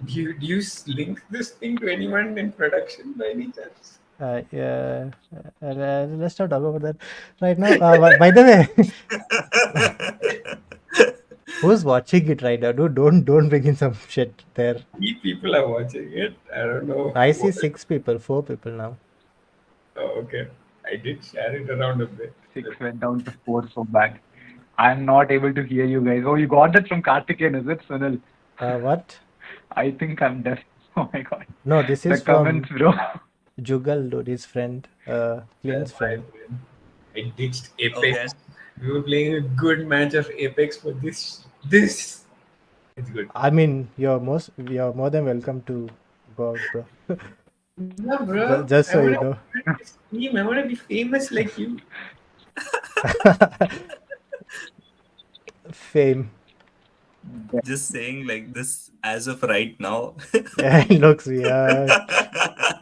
do you link this thing to anyone in production by any chance? Yeah. Let's not talk about that right now. By the way, who's watching it right now? Dude, don't bring in some shit there. 3 people are watching it. I don't know. I see 6 people, 4 people now. Oh, okay. I did share it around a bit. Six went down to four so bad. I'm not able to hear you guys. Oh, you got that from Karthikeyan, is it, Sunil? What? I think I'm deaf. Oh my god. No, this The is comments, from bro. Jugal, dude, his friend, Clint's That's my friend. friend. I ditched Okay. Apex. We were playing a good match of Apex for this. This. It's good. I mean, you're more than welcome to go out, bro. No, bro. Just I so want you know. to stream. I want to be famous like you. Fame. Just saying like this as of right now. Yeah, it looks weird.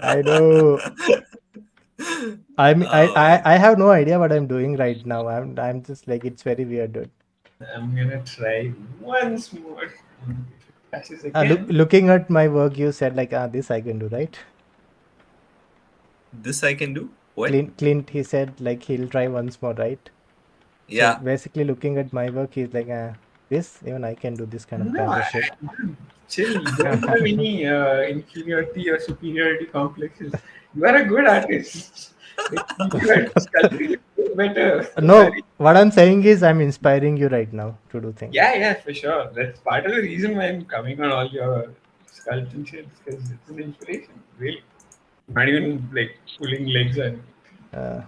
I know. I mean, Oh, man. I have no idea what I'm doing right now. I'm just like it's very weird, dude. I'm gonna try once more. If it crashes again. Looking at my work, you said like, this I can do, right? This I can do? What? Clint, he said like he'll try once more, right? So Yeah. basically, looking at my work, he's like, this even I can do this kind of No, camera shit. chill. You don't have any inferiority or superiority complexes. You are a good artist. Like, you are sculpting it better. No, what I'm saying is I'm inspiring you right now to do things. Yeah, yeah, for sure. That's part of the reason why I'm coming on all your sculpting shit, because it's an inspiration. Really. Not even like pulling legs and. Uh,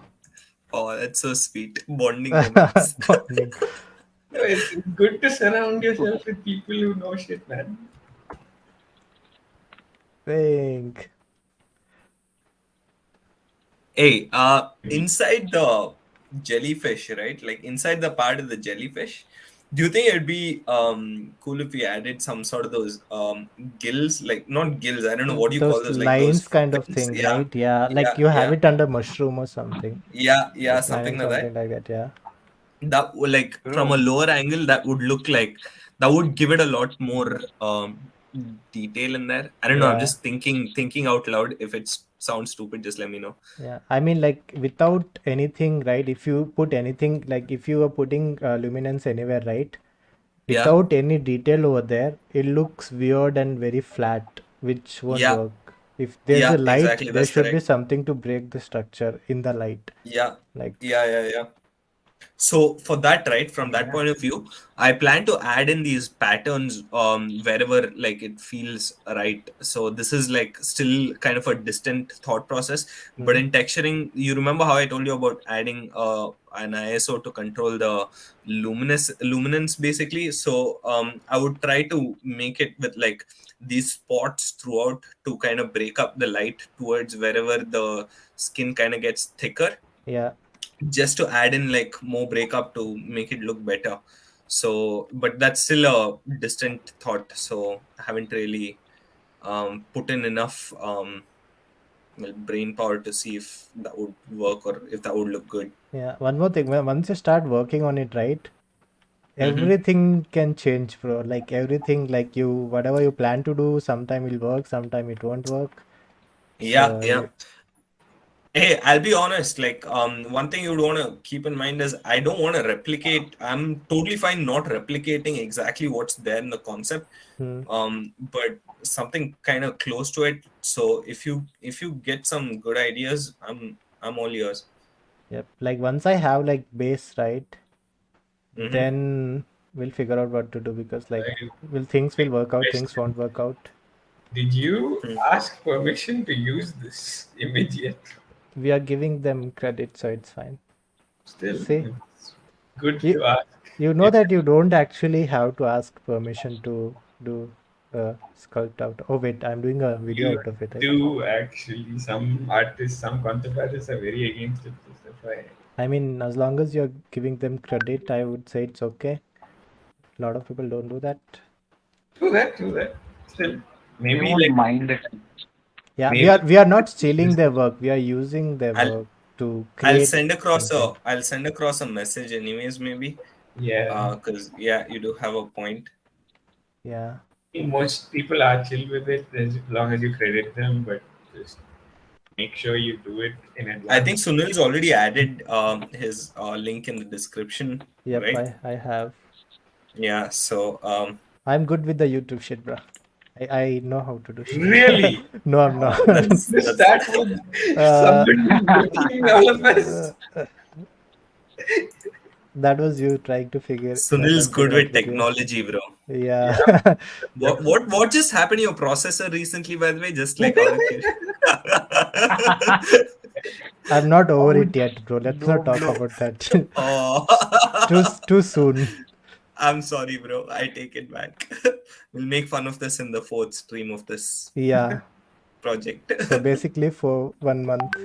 Oh, that's so sweet. Bonding moments. bonding. No, it's good to surround yourself with people who know shit, man. Think. Hey, inside the jellyfish, right? Like inside the part of the jellyfish, do you think it'd be cool if we added some sort of those gills, like not gills, I don't know what do you call Those those, like those lines kind of fins? thing, Yeah, right? Yeah, like yeah, you have yeah, it under mushroom or something. yeah, yeah, You're something planning like something that. like that, yeah. That would like from a Bro, lower angle, that would look like that would give it a lot more detail in there. I don't know. I'm Yeah, just thinking out loud. If it sounds stupid, just let me know. yeah. I mean, like without anything, right? If you put anything, like if you are putting luminance anywhere, right? Yeah, Without any detail over there, it looks weird and very flat, which won't yeah, work. If there's Yeah, a light, exactly. there That's should be correct. something to break the structure in the light. Yeah, Like, yeah. So for that, right, from that Yeah. point of view, I plan to add in these patterns wherever like it feels right. So this is like still kind of a distant thought process, but in texturing, you remember how I told you about adding an ISO to control the luminance basically. So I would try to make it with like these spots throughout to kind of break up the light towards wherever the skin kind of gets thicker, yeah, just to add in like more breakup to make it look better. So but that's still a distant thought, so I haven't really put in enough well, brain power to see if that would work or if that would look good. yeah. One more thing, once you start working on it, right? Hmm. Everything can change, bro. Like everything, like you, whatever you plan to do, sometime will work, sometime it won't work. Yeah, So yeah. Hey, I'll be honest, like one thing you'd want to keep in mind is I don't want to replicate. I'm totally fine not replicating exactly what's there in the concept, hmm, but something kind of close to it. So if you get some good ideas, I'm all yours. yep. Like once I have like base, right? Mm-hmm. Then we'll figure out what to do because like I- will things will work out, things Question. won't work out. Did you Hmm. ask permission to use this image yet? We are giving them credit, so it's fine. Still, See, it's good you to ask. you know If that you don't actually have to ask permission to do sculpt out. Oh wait, I'm doing a video you out of it, right? do actually, some artists, some concept artists are very against it. That's why. I mean, as long as you're giving them credit, I would say it's okay. A lot of people don't do that. True that. Still, We maybe won't like mind it. Yeah, we are maybe we are not stealing their work. We are using their I'll work to I'll create send across something. a message anyways, maybe. yeah. Because yeah, you do have a point. Yeah. Most people are chill with it as long as you credit them, but just make sure you do it in I think advance. Sunil's already added his link in the description, Yep, right? I have. Yeah. So I'm good with the YouTube shit, bro. I know how to do shit. Really? No, I'm not. To that's start with, uh, somebody looking all of uh, us. that was you trying to try Sunil's and good figure out with video. technology, bro. Yeah. Yeah. What just happened to your processor recently, by the way? Just like out of curiosity. I'm not over Oh it yet, bro. Let's not no, talk No. bro. about that. too Oh, too soon. I'm sorry, bro. I take it back. We'll make fun of this in the fourth stream of this Yeah. project. So basically for 1 month,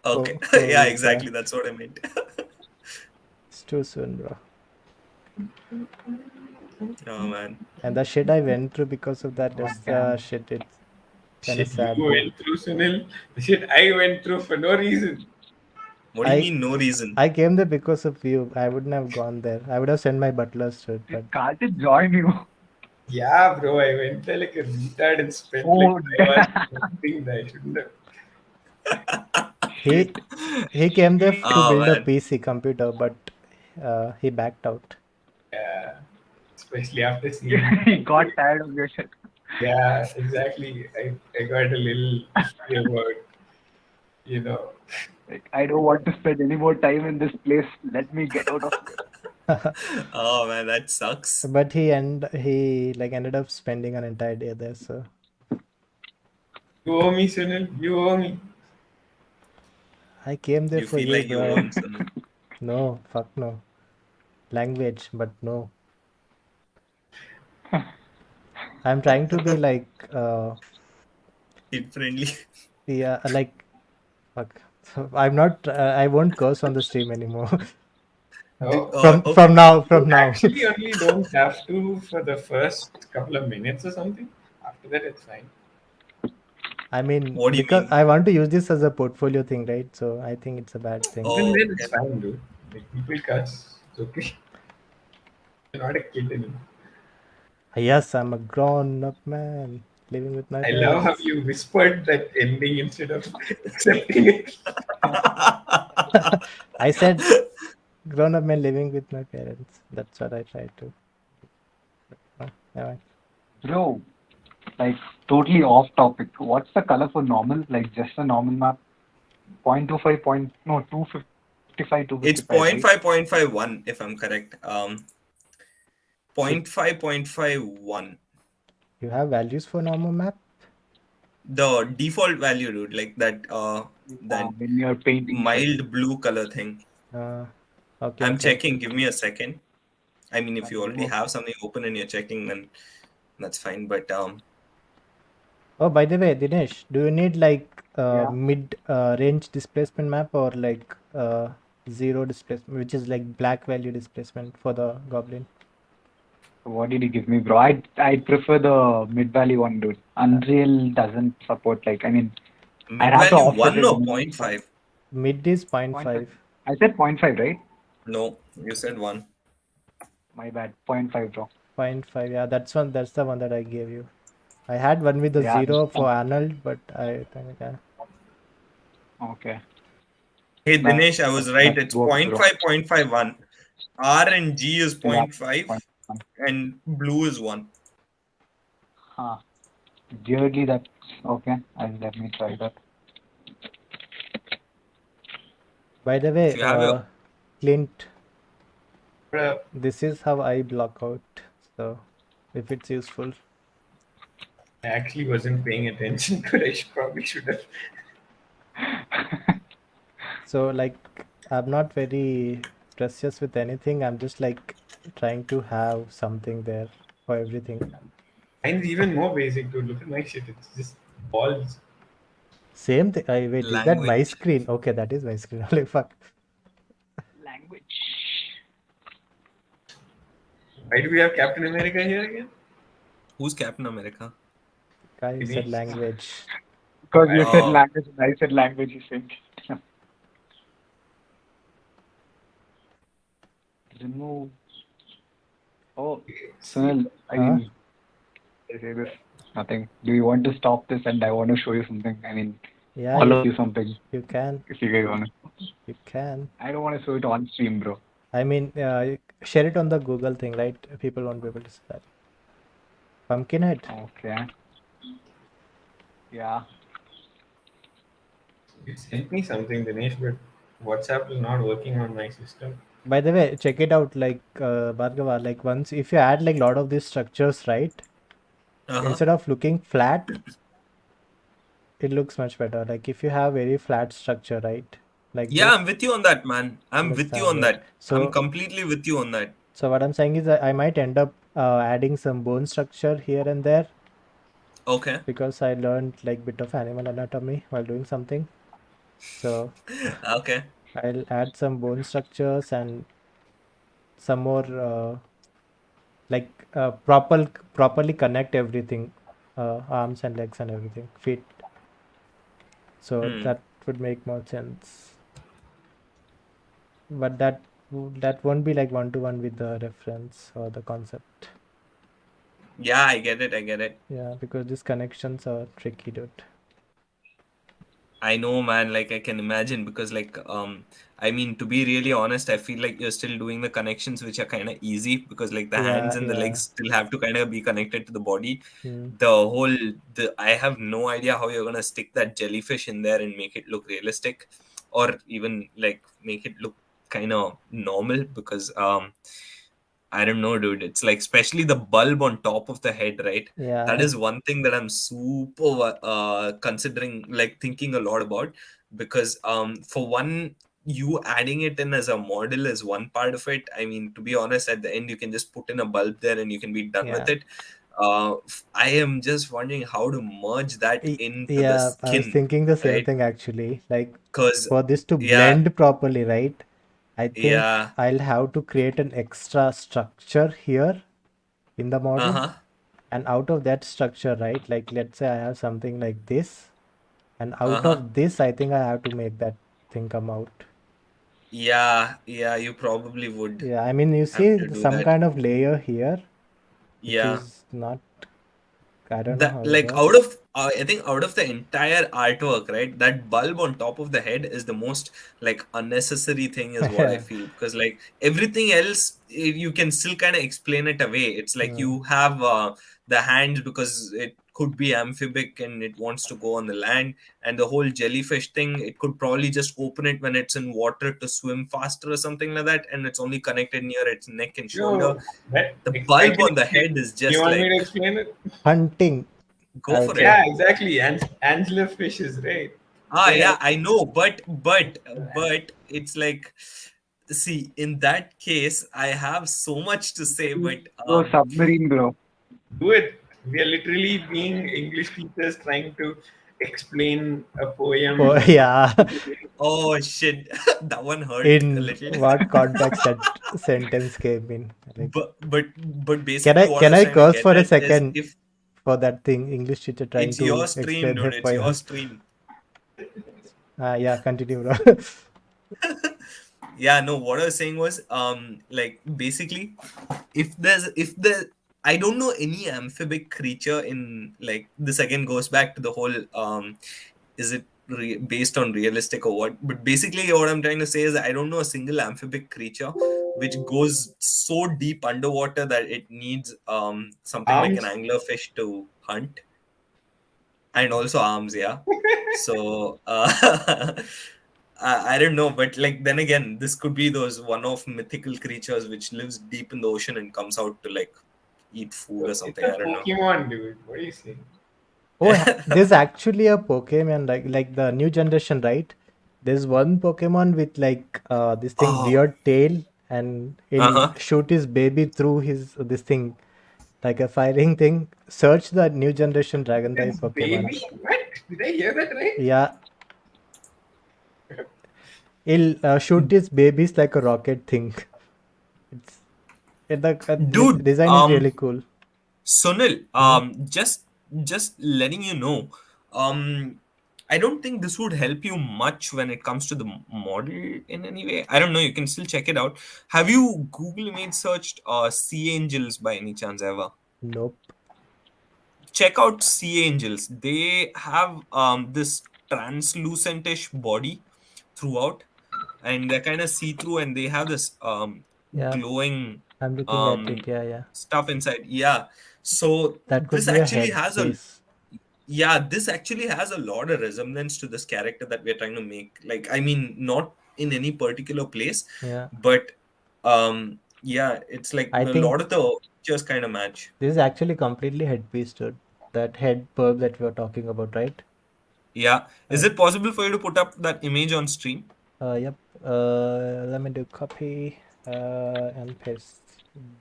Okay. 4 Yeah, weeks, yeah. exactly. That's what I meant. It's too soon, bro. Oh man. And the shit I went through because of that is Damn. shit. It's kind of Shit, you sad. went through, Sunil. The shit I went through for no reason. What do you I mean no reason? I came there because of you. I wouldn't have gone there. I would have sent my butlers to it, but Can't it join you? Yeah, bro, I went there like a retard and spent like Oh 5 hours damn. something that I shouldn't have. he he came there to Oh build a man. PC computer, but he backed out. Yeah, especially after seeing. He got tired of your shit. Yeah, exactly. I got a little shitty about, you know. Like, I don't want to spend any more time in this place. Let me get out of here. Oh man, that sucks. But he like ended up spending an entire day there. So You owe me, Sunil. You owe me. I came there You for feel you, like you bro. own Sunil. No, fuck no. Language, but no. I'm trying to be like Kid friendly. yeah, like fuck. So I'm not. I won't curse on the stream anymore. Oh, from Okay. from now, you from now. actually only don't have to for the first couple of minutes or something. After that, it's fine. I mean, What do you because mean? I want to use this as a portfolio thing, right? So I think it's a bad thing. Even Oh, then, okay. it's fine, dude. Like, people cuss. It's okay. You're not a kid anymore. Yes, I'm a grown-up man living with my I love how parents. you whispered that ending instead of accepting it. I said grown-up man living with my parents. That's what I tried to. Oh, never mind. Bro, Like totally off topic. What's the color for normal? Like just a normal map? 0.25 point no 255 255, It's right? 0.5.51 if I'm correct. 0.5.51. You have values for normal map? The default value, dude, like that When you're painting it, I think. mild blue color thing. Okay, I'm okay. checking. Give me a second. I mean, if you already Continue. have something open and you're checking, then that's fine. But Oh, by the way, Dinesh, do you need like Yeah. mid range displacement map or like zero displacement, which is like black value displacement for the goblin? So what did you give me, bro? I prefer the mid value one, dude. Unreal doesn't support like I mean I'd mid have to value offset one it. or 0.5? Mid is 0.5. 0.5. I said 0.5, right? No, you said one. My bad. 0.5, bro. 0.5, yeah, that's the one that I gave you. I had one with the Yeah. zero for Arnold, but I think Okay. Hey That Dinesh, I was right. that It's works, point bro. five, 0.51. R and G is Yeah. 0.5 0.5. and blue is 1. Huh. Weirdly, that's okay. Let me try that. by the If way, you have your Clint, Uh, this is how I block out. So if it's useful. I actually wasn't paying attention to it. Probably should have. So like I'm not very precious with anything. I'm just like trying to have something there for everything. Mine's even more basic, dude. Look at my shit. It's just balls. Same thing. I wait, is that my language. screen? Okay, that is my screen. Holy fuck. Language. Why do we have Captain America here again? Who's Captain America? Guy who said Dinesh. language. Because you said Oh, language and I said language, you think. Remove. Oh, Sunil, I Huh? mean, I say this. Nothing. Do you want to stop this and I want to show you something? I mean, Yeah, all of you something. you can. If you guys want to. You can. I don't want to show it on stream, bro. I mean, share it on the Google thing, right? People won't be able to see that. Pumpkinhead. Okay. Yeah. You sent me something, Dinesh, but WhatsApp is not working on my system. By the way, check it out. Like Bhargava, like once if you add like a lot of these structures, right? Instead of looking flat, it looks much better. Like if you have very flat structure, right? Like yeah, this. I'm with you on that, man. I'm with you Understand, on yeah. that. I'm completely with you on that. So what I'm saying is that I might end up adding some bone structure here and there Okay. because I learned like bit of animal anatomy while doing something. So Okay. I'll add some bone structures and some more like properly connect everything, arms and legs and everything, feet. So that would make more sense. But that won't be like one to one with the reference or the concept. Yeah, I get it. I get it. Yeah, because these connections are tricky, dude. I know, man. Like I can imagine because, like, I mean, to be really honest, I feel like you're still doing the connections which are kind of easy because, like, the hands Yeah, and the yeah. legs still have to kind of be connected to the body. Mm. I have no idea how you're gonna stick that jellyfish in there and make it look realistic, or even like make it look kind of normal because I don't know, dude. It's like, especially the bulb on top of the head, right? That Yeah, is one thing that I'm super considering, like thinking a lot about, because for one, you adding it in as a model is one part of it. I mean, to be honest, at the end you can just put in a bulb there and you can be done with yeah. it. I am just wondering how to merge that into the Yeah, I was skin, thinking the same right? thing actually. Like Because for this to yeah, blend properly, right? I think yeah, I'll have to create an extra structure here in the model. uh-huh, And out of that structure, right? Like let's say I have something like this, and out uh-huh. of this, I think I have to make that thing come out. Yeah, yeah, you probably would Yeah, I mean, you have see to do some that. kind of layer here, which Yeah. is not, I don't know That, how that like, works. I think out of the entire artwork, right, that bulb on top of the head is the most like unnecessary thing, is what I Yeah. feel, because like everything else, you can still kind of explain it away. It's like Mm. you have the hands because it could be amphibic and it wants to go on the land, and the whole jellyfish thing, it could probably just open it when it's in water to swim faster or something like that, and it's only connected near its neck and shoulder. No, that, The I bulb can on the explain. head is Do you just want me like, to explain it? Hunting, go I for would it. say. Yeah, exactly. And Angela Fish is right. Yeah, I know, but it's like, see, in that case, I have so much to say, but So submarine, bro. Do it. We are literally being English teachers trying to explain a poem. Oh, yeah. oh shit, that one hurt a In little. what context that sentence came in? Like, But can basically, I what I can was I trying to curse get for a at is, second if for that thing? English teacher trying it's your to stream, explain dude, a it's your poem. stream. Yeah, continue, bro. Yeah, no, what I was saying was, like, basically, if the I don't know any amphibic creature in, like, this again goes back to the whole, is it based on realistic or what? But basically, what I'm trying to say is, I don't know a single amphibic creature which goes so deep underwater that it needs something like an Arms. anglerfish to hunt, and also arms. Yeah, so I don't know, but like, then again, this could be those one-off mythical creatures which lives deep in the ocean and comes out to like eat food or It's something. a I don't know. Pokemon, dude. What are you saying? Oh, there's actually a Pokemon like the new generation, right? There's one Pokemon with like this thing Oh, weird tail, and he'll uh-huh. shoot his baby through his this thing like a firing thing. Search the new generation dragon type It's Pokemon. baby? What? Did I hear that right? Yeah, he'll shoot his babies like a rocket thing. It's this Dude, design is really cool. Sunil, Hmm? just letting you know, I don't think this would help you much when it comes to the model in any way. I don't know. You can still check it out. Have you Google image searched sea angels by any chance ever? Nope. Check out sea angels. They have this translucentish body throughout, and they're kind of see-through, and they have this Yeah, glowing I'm looking at um it. Yeah. stuff inside. Yeah, so That could be a head face. this actually has a lot of resemblance to this character that we're trying to make. Like, I mean, not in any particular place, Yeah. but yeah, it's like I a think lot of the features kind of match. this is actually completely headpiece, dude. That head bulb that we were talking about, right? Yeah. Is Uh, it possible for you to put up that image on stream? yep. Let me do copy and paste.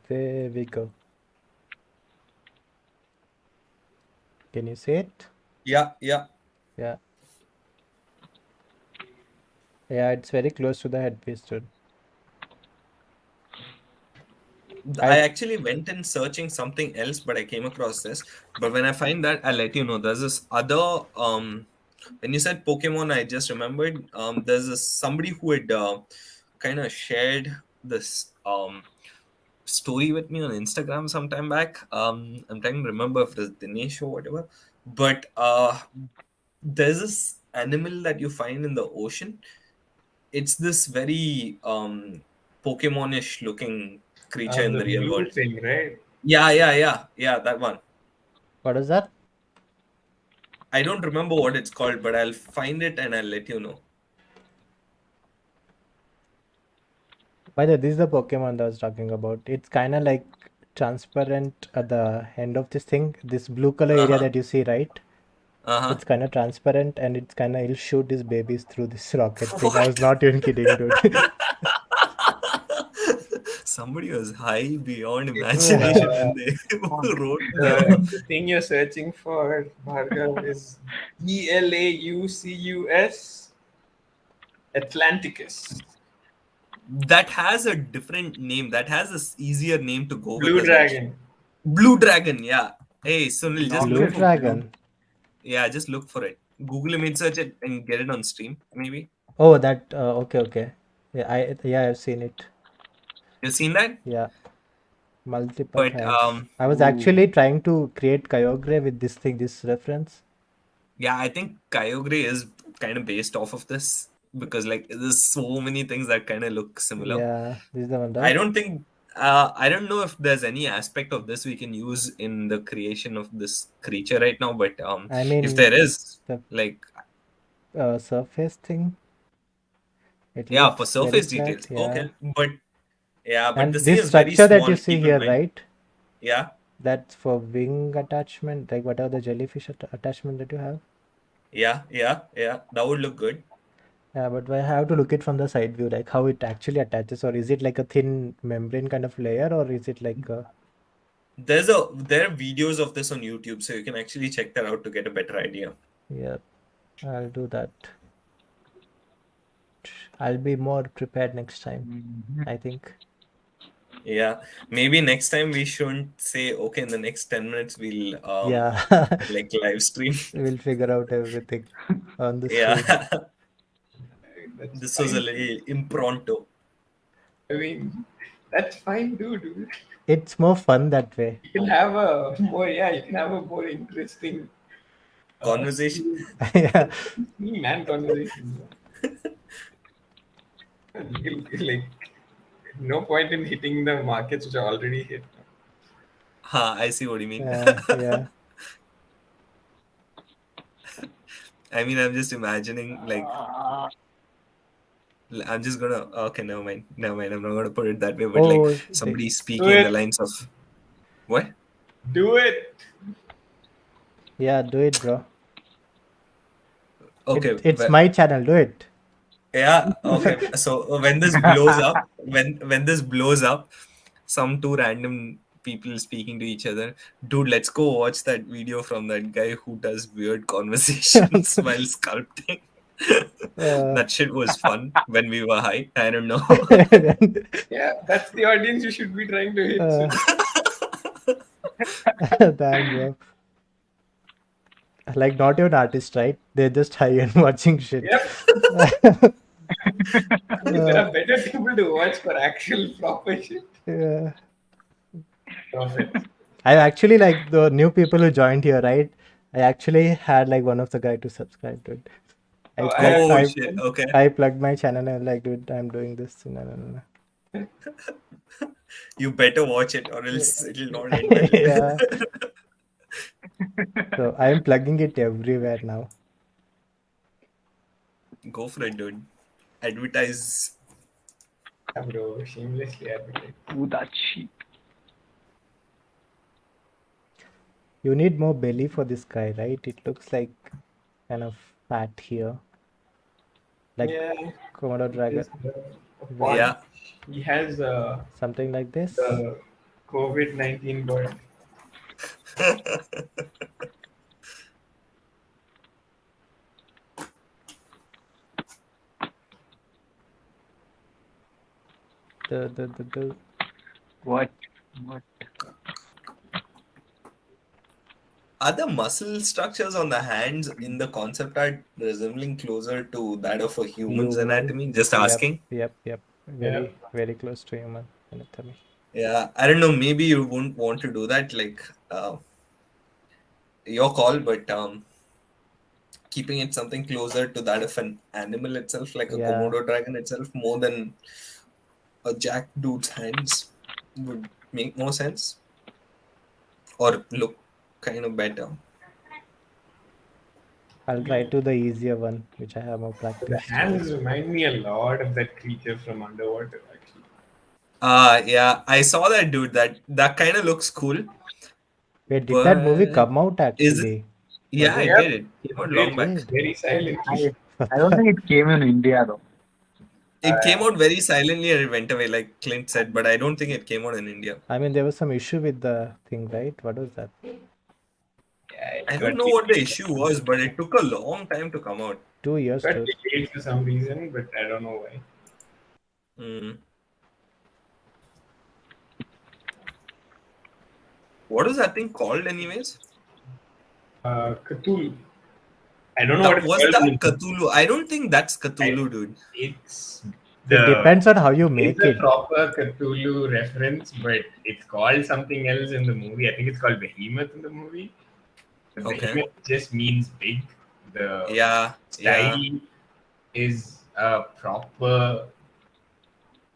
There we go. Can you see it? Yeah. Yeah. Yeah, it's very close to the headpiece, dude. I I actually went in searching something else, but I came across this. But when I find that, I'll let you know. There's this other when you said Pokemon, I just remembered there's this somebody who had kind of shared this story with me on Instagram some time back. I'm trying to remember if it was Dinesh or whatever. But there's this animal that you find in the ocean. It's this very Pokemonish looking creature in The the real blue world. thing, right? Yeah, that one. what is that? I don't remember what it's called, but I'll find it and I'll let you know. By the way, this is the Pokemon that I was talking about. It's kind of like transparent at the end of this thing. This blue color area Uh-huh. that you see, right? Uh-huh. It's kind of transparent, and it's kind of he'll shoot his babies through this rocket thing. I was What? not even kidding, dude. Somebody was high beyond imagination when they wrote the. The thing you're searching for, Bhargav, is Elaucus Atlanticus. That has a different name. That has this easier name to go with Blue as well. Dragon. Blue Dragon, yeah. Hey, Sunil, just Blue look for dragon. Yeah, just look for it. Google image search it and get it on stream, maybe. Oh, that. Okay. Yeah, I've seen it. You've seen that? Yeah, multiple But hands. I was ooh, actually trying to create Kyogre with this thing, this reference. yeah, I think Kyogre is kind of based off of this because like there's so many things that kind of look similar. Yeah, this is the one, I right? don't think I don't know if there's any aspect of this we can use in the creation of this creature right now, but I if mean, there is, the like, surface thing, it yeah, for looks very surface flat. details, Yeah. okay, but yeah, but And this thing this is very structure that small. you see Keep in here, mind, right? yeah, That's for wing attachment, like whatever the jellyfish attachment that you have. yeah, that would look good. Yeah, but I have to look it from the side view, like how it actually attaches, or is it like a thin membrane kind of layer, or is it like a... There are videos of this on YouTube, so you can actually check that out to get a better idea. Yeah, I'll do that. I'll be more prepared next time, Mhm. I think. Yeah, maybe next time we shouldn't say, okay, in the next 10 minutes we'll Yeah, like live stream. we'll figure out everything on the stream. Yeah, That's this was a fine. little impromptu I mean, that's fine, dude. It's more fun that way. You can have a more, yeah, you can have a more interesting conversation. stream Yeah, and conversation. Like, no point in hitting the markets which are already hit. I see what you mean. yeah. I mean, I'm just imagining, like, I'm just gonna, okay, never mind. I'm not gonna put it that way, but like Oh, somebody Do speaking the it. lines of what? Do it. yeah, do it, bro. Okay, It's my channel, do it. yeah, okay. So when this blows up, when this blows up, some two random people speaking to each other, dude, let's go watch that video from that guy who does weird conversations while sculpting. Uh, That shit was fun when we were high. I don't know. Yeah, that's the audience you should be trying to hit. uh, damn, bro. Like, not even artists, right? They're just high and watching shit. Yep. There are better people to watch for actual proper shit. Yeah. Profit. I actually like the new people who joined here, right? I actually had like one of the guy to subscribe to it. Oh, I Oh shit. Okay. I plugged my channel and like, dude, I'm doing this. No. You better watch it or else it'll not end well. Yeah. So I'm plugging it everywhere now. Go for it, dude. Advertise. Yeah, bro, shamelessly advertising. Ooh, that's cheap. You need more belly for this guy, right? It looks like kind of fat here. Like Yeah, Komodo dragon. Yeah. He has Something like this. the COVID-19 body. The What? Are the muscle structures on the hands in the concept art resembling closer to that of a human's human. anatomy? Just asking. Yep. Very close to human anatomy. Yeah, I don't know. Maybe you wouldn't want to do that. Like, your call, but keeping it something closer to that of an animal itself, like a Yeah. Komodo dragon itself, more than a jackdude's hands would make more sense or look kind of better. I'll try to the easier one, which I have more The practice. hands remind me a lot of that creature from underwater, actually. Yeah, I saw that dude. That kind of looks cool. Wait, did that movie But come out is it? actually? Yeah, Was it it? did. It came out long back. Very silently. I don't think it came in India though. It came out very silently and it went away, like Clint said. But I don't think it came out in India. I mean, there was some issue with the thing, right? What was that? Yeah, I don't know what the issue was, but it took a long time to come out. 2 years, got dude. delayed for some reason, but I don't know why. Mm. What is that thing called, anyways? Cthulhu. I don't know what it's Was called. that Cthulhu? I don't think that's Cthulhu, dude. It's It depends on how you make it's a it. proper Cthulhu reference, but it's called something else in the movie. I think it's called Behemoth in the movie. The Okay. Behemoth just means big. The Yeah, style is a proper.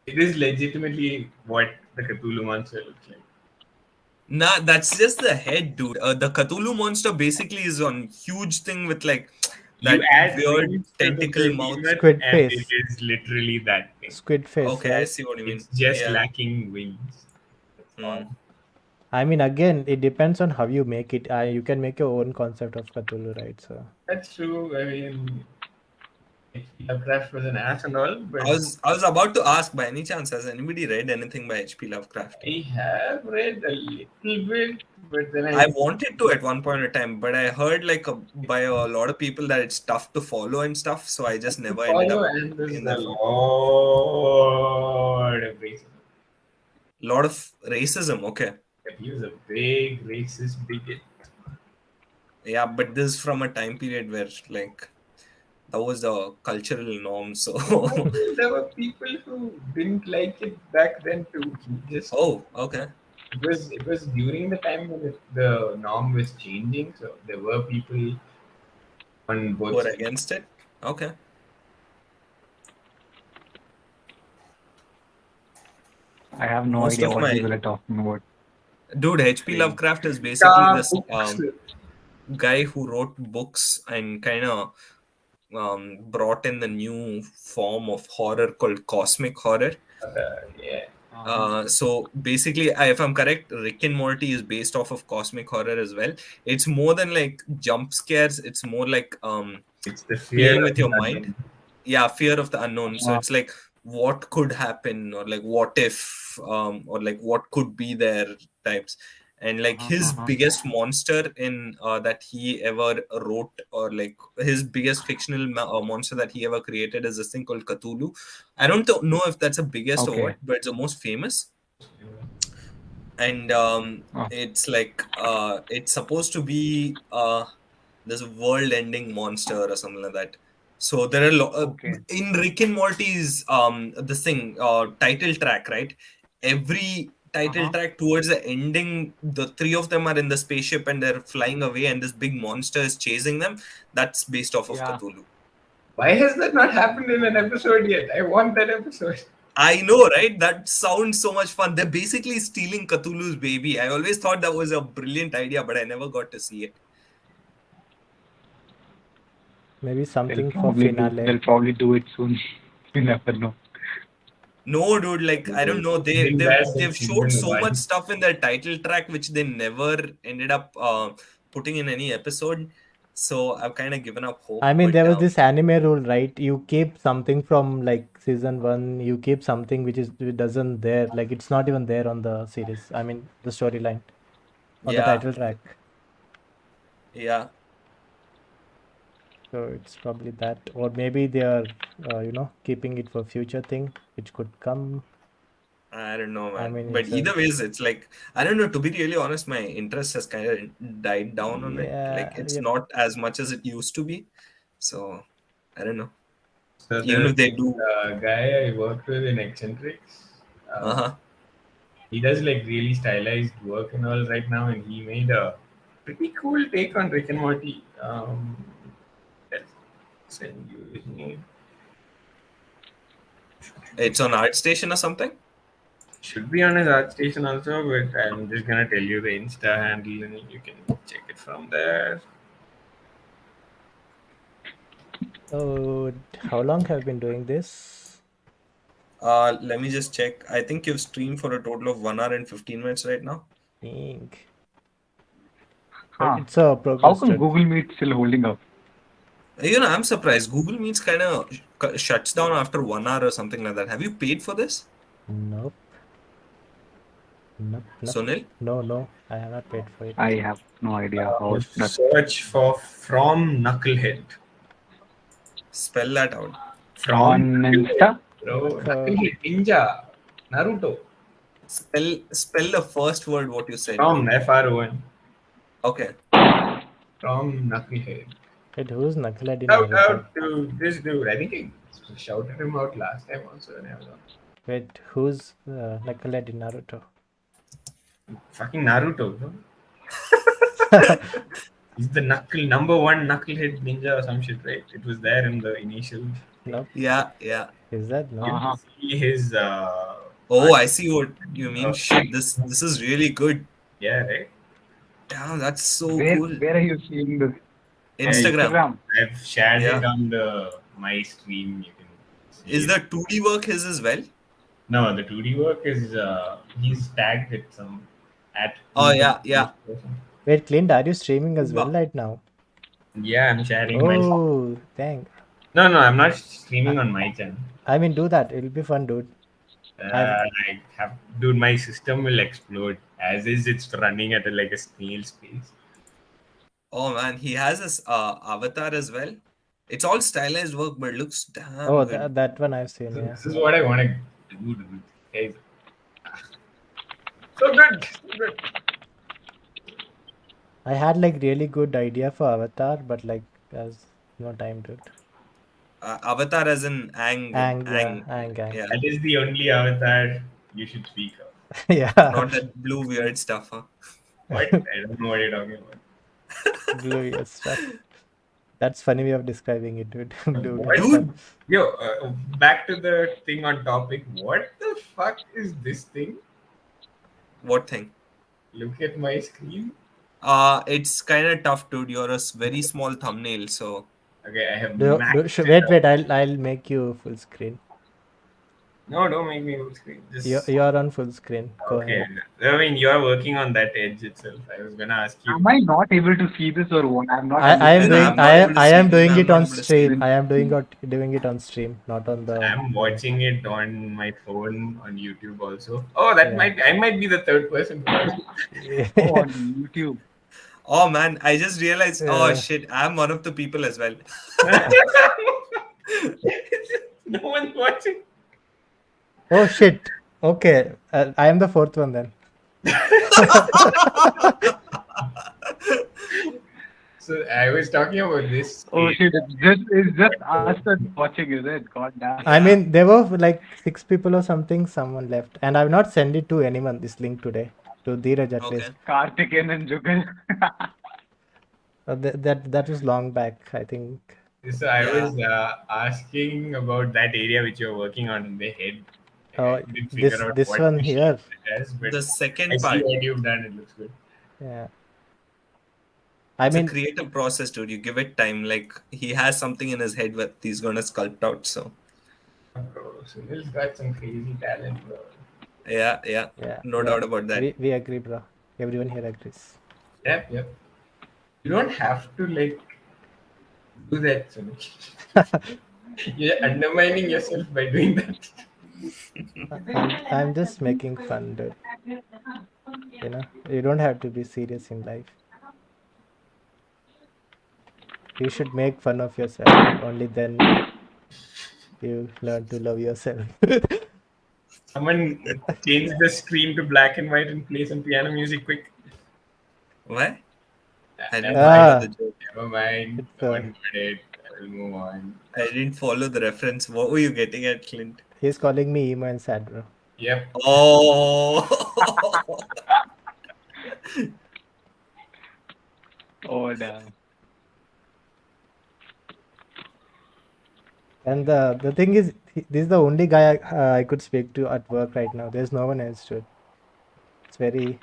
It is legitimately what the Cthulhu monster looks like. Nah, that's just the head, dude. The Cthulhu monster basically is on huge thing with like You that add weird wings to the tentacle mouth. behemoth, Squid and it face. is literally that thing. Squid face, Okay, I right? see what you mean. It's just Yeah. lacking wings. That's all. Hmm. I mean, again, it depends on how you make it. You can make your own concept of Cthulhu, right? So That's true. I mean, H.P. Lovecraft was an ass and all, but I was about to ask, by any chance, has anybody read anything by H.P. Lovecraft? I have read a little bit, but then I wanted to at one point in time, but I heard like by a lot of people that it's tough to follow and stuff, so I just never ended follow, up and there's in a that. lot of racism. Lot of racism, okay. He was a big racist bigot. Yeah, but this is from a time period where like that was the cultural norm, so There were people who didn't like it back then too. He just oh, okay. it was during the time when the norm was changing, so there were people on Who both are sides. against it? Okay. I have no Most idea of what my people are talking about. dude, H.P. Same. Lovecraft is basically this Books. guy who wrote books and kind of brought in the new form of horror called cosmic horror. Yeah. So basically, if I'm correct, Rick and Morty is based off of cosmic horror as well. It's more than like jump scares. It's more like It's the fear playing of with your the mind. unknown. Yeah, fear of the unknown. So Uh, it's like what could happen, or like what if, or like what could be there types. And like his biggest monster in that he ever wrote, or like his biggest fictional monster that he ever created, is this thing called Cthulhu. I don't know if that's the biggest or what, Okay. but it's the most famous. And Oh, it's like it's supposed to be this world-ending monster or something like that. So there are okay. in Rick and Morty's this thing title track, right? Every title track towards the ending, the three of them are in the spaceship and they're flying away, and this big monster is chasing them. That's based off of Yeah. Cthulhu. Why has that not happened in an episode yet? I want that episode. I know, right? That sounds so much fun. They're basically stealing Cthulhu's baby. I always thought that was a brilliant idea, but I never got to see it. maybe something for finale. They'll probably do it soon. You never know. No, dude, like I don't know. They Bring they've back they've showed season so much one. stuff in their title track which they never ended up putting in any episode. So I've kind of given up hope. I mean, But there was this anime rule, right? You keep something from like season one, you keep something which doesn't there, like it's not even there on the series. I mean, the storyline or the yeah, title track. yeah, So it's probably that, or maybe they are, keeping it for future thing, which could come. I don't know, man. mean, But it's either ways, it's like I don't know. To be really honest, my interest has kind of died down on it. Like Yeah, it's yep. not as much as it used to be. So I don't know. So Even there's if they this do, guy I worked with in Eccentrics. uh-huh. He does like really stylized work and all right now, and he made a pretty cool take on Rick and Morty. I'll send you his name. It's on Artstation or something. Should be on his Artstation also, but I'm just gonna tell you the Insta handle and you can check it from there. So how long have you been doing this? Let me just check. I think you've streamed for a total of 1 hour and 15 minutes right now. Ink. Huh. It's a How progress. come Google Meet still holding up? I'm surprised. Google Meets kind of shuts down after 1 hour or something like that. Have you paid for this, Nope. Nope. Sunil? No, I have not paid for it. I have no idea how that. Search for From Knucklehead. Spell that out. On Insta? Bro, Knucklehead Ninja. Naruto. Spell the first word what you said. From FRON. Okay. From Knucklehead. Wait, who's Knucklehead in Shout Naruto? out to this dude. I think I shouted him out last time also. And I was on. Wait, who's Knucklehead in Naruto? Fucking Naruto, bro. He's the number one knucklehead ninja or some shit, right? It was there in the initial. Nope. Yeah. Is that no? You can see his Oh, I see what you mean. Uh, Shit, this is really good. yeah, right. Damn, that's so Where cool. where are you seeing this? On I, Instagram. Instagram. I've shared Yeah. it on my stream. You can see Is it. the 2D work his as well? No, the 2D work is he's tagged with some at Oh yeah, yeah. Wait, Clint, are you streaming as well Uba. right now? Yeah, I'm sharing my. Oh, dang. No, I'm not I, streaming on my channel. I mean, do that. It'll be fun, dude. I've I have, dude, my system will explode as is. It's running at like a snail's pace. Oh man, he has his avatar as well. It's all stylized work, but it looks damn oh good. that one I've seen. So Yeah. this is what I want to do, dude. Guys, so good, so good. I had like really good idea for Avatar, but like there's no time, dude. Avatar as in Ang, Yeah, Ang. Ang. Yeah, That is the only avatar you should speak of. Yeah, not that blue weird stuff, huh? What? I don't know what you're talking about. blue ear stuff. That's funny way of describing it, dude. Blue ear What? stuff. Dude, Yo, back to the thing on topic. What the fuck is this thing? what thing? Look at my screen. It's kind of tough, dude. You're a very small thumbnail, so Okay, I have maxed it Wait. out. I'll make you full screen. No, don't make me full screen. Just You're on full screen. Go okay. ahead. I mean, you're working on that edge itself. I was gonna ask you. Am I not able to see this or what? I'm not I am Then doing I'm not able to I see am it, doing then it I'm on not able to see stream. it. I am doing it on stream, not on the. I'm watching it on my phone on YouTube also. Oh, that Yeah. I might be the third person to watch Oh, on YouTube. Oh man, I just realized. Oh Yeah. shit, I'm one of the people as well. No one's watching. Oh shit. Okay, I am the fourth one then. So I was talking about this. Oh shit! It's just us that's watching, is it? God damn. I mean, there were like 6 people or something. Someone left, and I've not sent it to anyone. This link today to Dheeraj at Okay. least. Karthikeyan and Jugal. That was long back, I think. So I was asking about that area which you're working on in the head. Oh, I couldn't figure out this what one machine here. it has, but The I second see part. what you've done. It looks good. Yeah. I It's a mean, creative process, dude. You give it time. Like he has something in his head that he's gonna sculpt out. So Bro, Sunil's got some crazy talent, bro. yeah, yeah. no yeah. doubt about that. We agree, bro. Everyone here agrees. Yep. You don't have to like do that, Sunil. You're undermining yourself by doing that. I'm just making fun, dude. You know, you don't have to be serious in life. You should make fun of yourself. Only then you learn to love yourself. Someone change the screen to black and white and play some piano music quick. What? I didn't Ah. follow the joke. Never mind. It's, No one got it. I will move on. I didn't follow the reference. What were you getting at, Clint? He's calling me emo and sad, bro. Yep. Oh. Oh damn. And the thing is, this is the only guy I could speak to at work right now. There's no one else, dude. It's very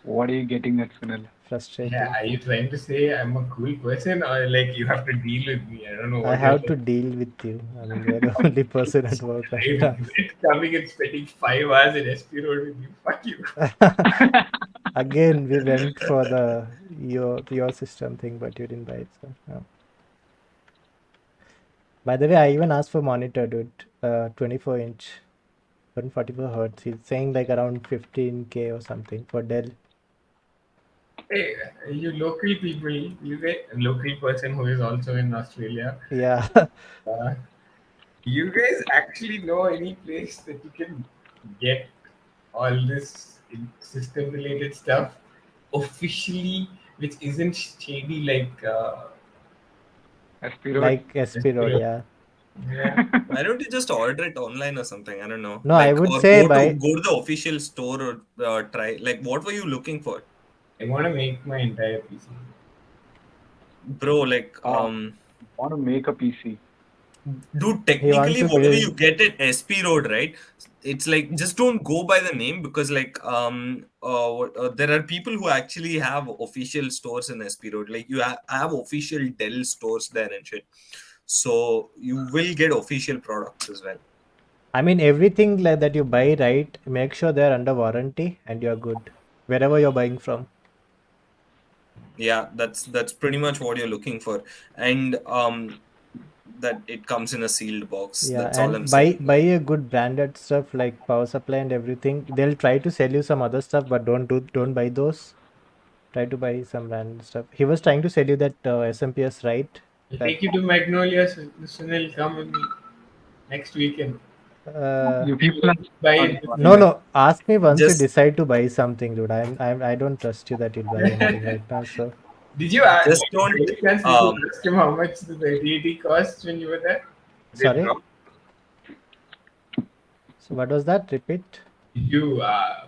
What are you getting at, Sunil? frustrating. Yeah, are you trying to say I'm a cool person or like you have to deal with me? I don't know what I have to you're deal with you. I mean, you're the only person at work right now. coming and spending 5 hours in SP Road with you. Fuck you. Again, we went for the your system thing, but you didn't buy it. So, no. By the way, I even asked for monitor, dude. 24-inch, 144 hertz. He's saying like around 15K or something for Dell. Hey, you local people, you get a local person who is also in Australia. Yeah. You guys actually know any place that you can get all this system related stuff officially, which isn't shady like SP Road. Like SP Road, yeah. yeah. Why don't you just order it online or something? I don't know. No, I would or say go by- go to the official store or try. Like, what were you looking for, I want to make my entire PC. bro? Like, want to make a PC. Dude, He wants technically, to whatever build. you get at SP Road, right? It's like just don't go by the name because there are people who actually have official stores in SP Road. Like I have official Dell stores there and shit. So you will get official products as well. I mean, everything like that you buy, right? Make sure they're under warranty and you're good wherever you're buying from. Yeah, that's pretty much what you're looking for. And that it comes in a sealed box. Yeah, That's all I'm and buy saying. buy a good branded stuff like power supply and everything. They'll try to sell you some other stuff, but don't buy those. Try to buy some branded stuff. He was trying to sell you that SMPS, right? I'll That take you to Magnolia, Sunil. Come with me next weekend. uh You people are Buy not it with no me. honest. no. Ask me once you Just decide to buy something, dude. I don't trust you that you'll buy anything right now. So Did you ask? just don't Any chance did you ask him how much the 3080 costs when you were there? Did it sorry. drop? So what was that? Repeat. Did you,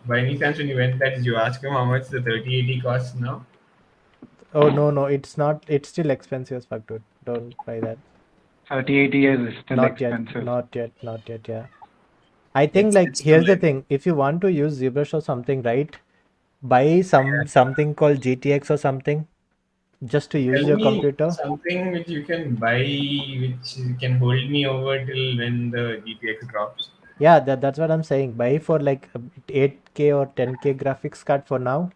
by any chance, when you went there, did you ask him how much the 3080 costs now? Oh no, it's not. It's still expensive as fuck, dude. Don't buy that. 3080 years is still Not yet. expensive. Not yet. Not yet. Yeah. I think like it's too here's the late. thing. If you want to use ZBrush or something, right? Buy something called GTX or something just to use Tell your me computer. something which you can buy, which can hold me over till when the GTX drops. Yeah, that's what I'm saying. Buy for like 8K or 10K graphics card for now,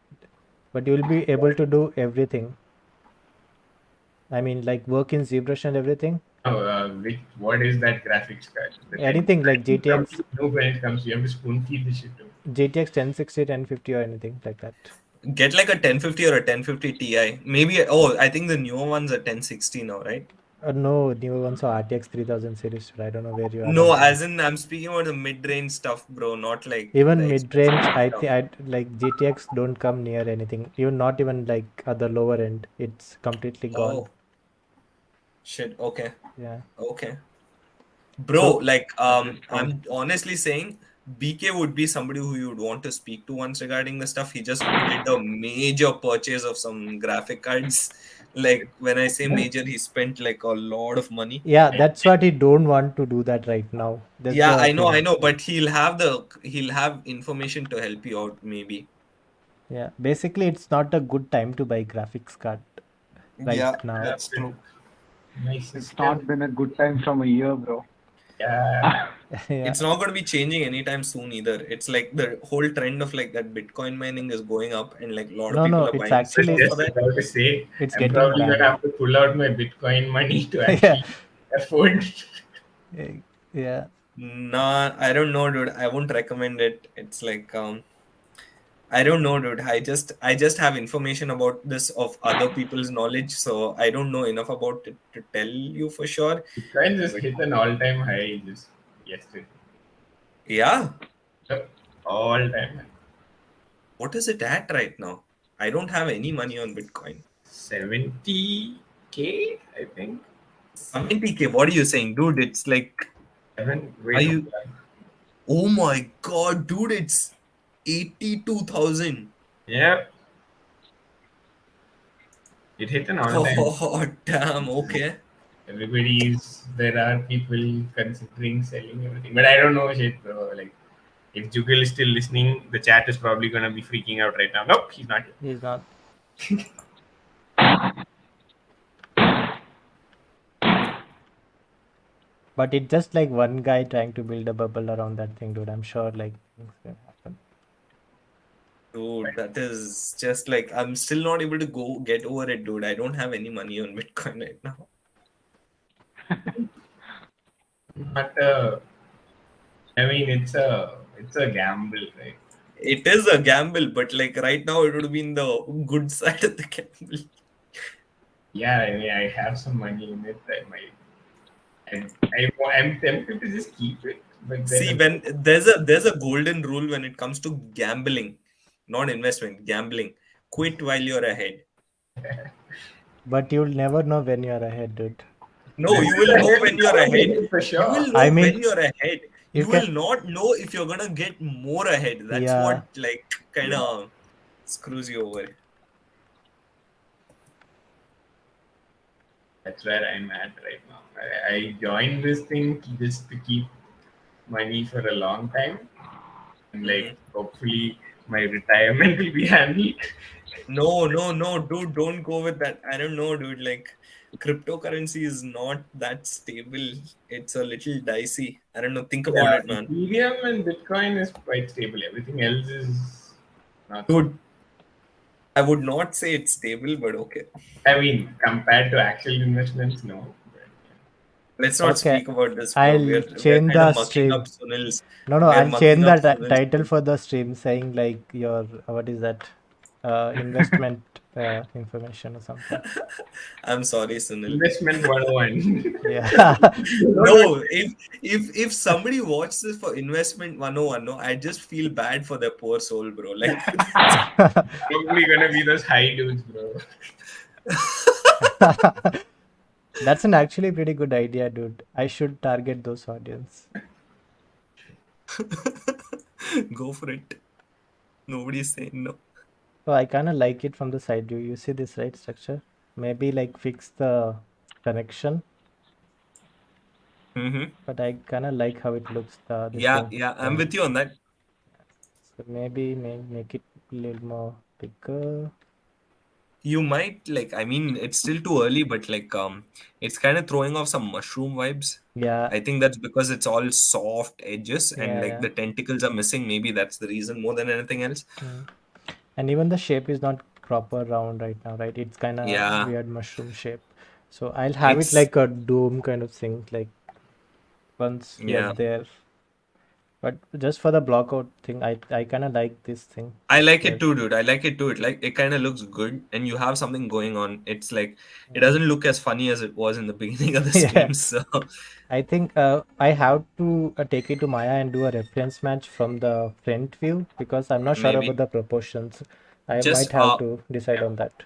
but you'll be able to do everything. I mean, like work in ZBrush and everything. Oh, what is that graphics card? The 10, Anything like I don't GTX, know when it comes. You have to spoon feed the shit to me. GTX 1060, 1050 or anything like that. Get like a 1050 or a 1050 Ti. Maybe I think the newer ones are 1060 now, right? No, new ones are RTX 3000 series. But I don't know where you are No, right now. as in I'm speaking about the mid-range stuff, bro, not like the Even expensive mid-range, I stuff. think I like GTX don't come near anything. Even not even like at the lower end. It's completely gone. Oh, shit. Okay. Yeah. Okay. Bro, So like That is true. I'm honestly saying BK would be somebody who you would want to speak to once regarding the stuff. He just did a major purchase of some graphic cards. Like when I say major, he spent like a lot of money. yeah, that's what he don't want to do that right now. That's Yeah, the I thing. know, but he'll have information to help you out maybe. Yeah. Basically, it's not a good time to buy graphics card right Yeah, now. that's true. My It's sister, not been a good time from a year, bro. yeah, Yeah. It's not going to be changing anytime soon either. It's like the whole trend of like that Bitcoin mining is going up, and like a lot of No, no, people are it's buying I was stuff actually for just that. about to say, it's I'm getting probably gonna banned. have to pull out my Bitcoin money to Yeah. actually afford. Yeah. Nah, I don't know, dude. I won't recommend it. It's like I don't know, dude. I just have information about this of other people's knowledge, so I don't know enough about it to tell you for sure. Bitcoin just But hit an all-time high just yesterday. yeah, Yep, all-time high. what is it at right now? I don't have any money on Bitcoin. 70K, I think. 70K. What are you saying, dude? It's like, Seven. are Wait, you? Oh my God, dude! It's 82,000. yeah, it hit an all-time. Oh damn. Okay. There are people considering selling everything, but I don't know shit, bro. Like, if Jugal is still listening, the chat is probably gonna be freaking out right now. Nope, he's not here. He's not. But it's just like one guy trying to build a bubble around that thing, dude. I'm sure like things will happen. Dude, that is just like I'm still not able to go get over it, dude. I don't have any money on Bitcoin right now. But I mean, it's a gamble, right? It is a gamble, but like right now, it would be in the good side of the gamble. Yeah, I mean, I have some money in it. I'm tempted to just keep it, but See, then when there's a golden rule when it comes to gambling, not investment, gambling. Quit while you're ahead. But you'll never know when you're ahead, dude. No, you will know when you're ahead. for You will sure. I know mean, when you're ahead. you You will can, not know if you're gonna get more ahead. That's yeah. what like kind of screws you over. That's where I'm at right now. I joined this thing just to keep money for a long time, and like Mhm. hopefully my retirement will be handled. No, dude, don't go with that. I don't know, dude. Like, cryptocurrency is not that stable. It's a little dicey. I don't know. Think about Yeah, it, man. Ethereum and Bitcoin is quite stable. Everything else is not so. Dude, I would not say it's stable, but okay. I mean, compared to actual investments, no. But, Let's not Okay, speak about this, bro. I'll We're change kind of the mucking up stream. Sunil's. No, We're I'll mucking change the up Sunil's. title for the stream saying like your what is that? Investment information or something. I'm sorry, Sunil. Investment 101. Yeah. No, if somebody watches this for investment 101, no, I just feel bad for their poor soul, bro. Like, Probably gonna be those high dudes, bro. That's an actually pretty good idea, dude. I should target those audience. go for it. Nobody's saying no. So I kind of like it from the side view. You see this right structure? Maybe like fix the connection, Mm-hmm. but I kind of like how it looks. This Yeah, thing. yeah, I'm with you on that. So maybe make it a little more bigger. You might like, I mean, it's still too early, but like, it's kind of throwing off some mushroom vibes. Yeah, I think that's because it's all soft edges and yeah, like yeah. the tentacles are missing. Maybe that's the reason more than anything else. Mm. And even the shape is not proper round right now, right? It's kind of Yeah, weird mushroom shape. So I'll have it it's like a dome kind of thing, like once we are yeah. there. But just for the blockout thing, I kind of like this thing. I like it Like, too, dude. I like it too. It like it kind of looks good, and you have something going on. It's like it yeah. doesn't look as funny as it was in the beginning of the Yeah. stream. So I think I have to take it to Maya and do a reference match from the front view because I'm not sure about maybe the proportions. I just might have to decide on that.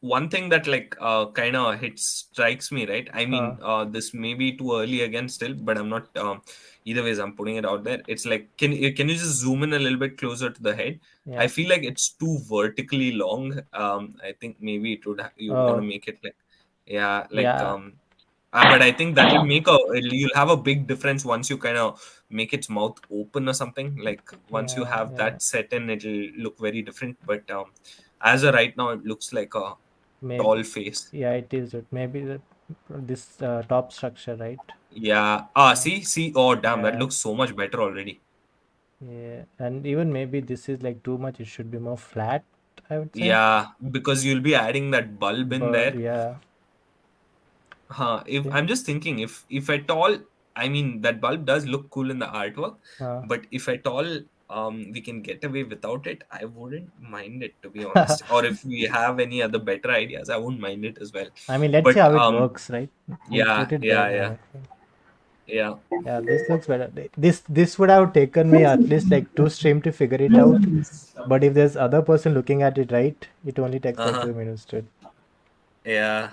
one thing that like kind of hits strikes me, right? I Uh, mean, this may be too early again still, but I'm not. Either ways, I'm putting it out there. It's like, can you just zoom in a little bit closer to the head? I yeah. feel like it's too vertically long. I think maybe you'd want to Oh, make it like, yeah, like yeah. but I think that'll you'll have a big difference once you kind of make its mouth open or something. Like once you Yeah, have yeah. that set in, it'll look very different. But as of right now, it looks like a Maybe. tall face. Yeah, it is. Maybe this top structure, right? Yeah. Uh, See. Oh, damn, that yeah. looks so much better already. Yeah. And even maybe this is like too much. It should be more flat, I would say. Yeah, because you'll be adding that bulb in But there. yeah. If Yeah. I'm just thinking, if at all, I mean that bulb does look cool in the artwork, Uh, but if at all we can get away without it, I wouldn't mind it, to be honest. Or if we have any other better ideas, I wouldn't mind it as well. I mean, let's see But how it works, right? We'll yeah, put it there. yeah, yeah, yeah. Yeah, this looks better. This would have taken me at least like two stream to figure it out. But if there's other person looking at it, right, it only takes like Uh-huh. 2 minutes to. Yeah.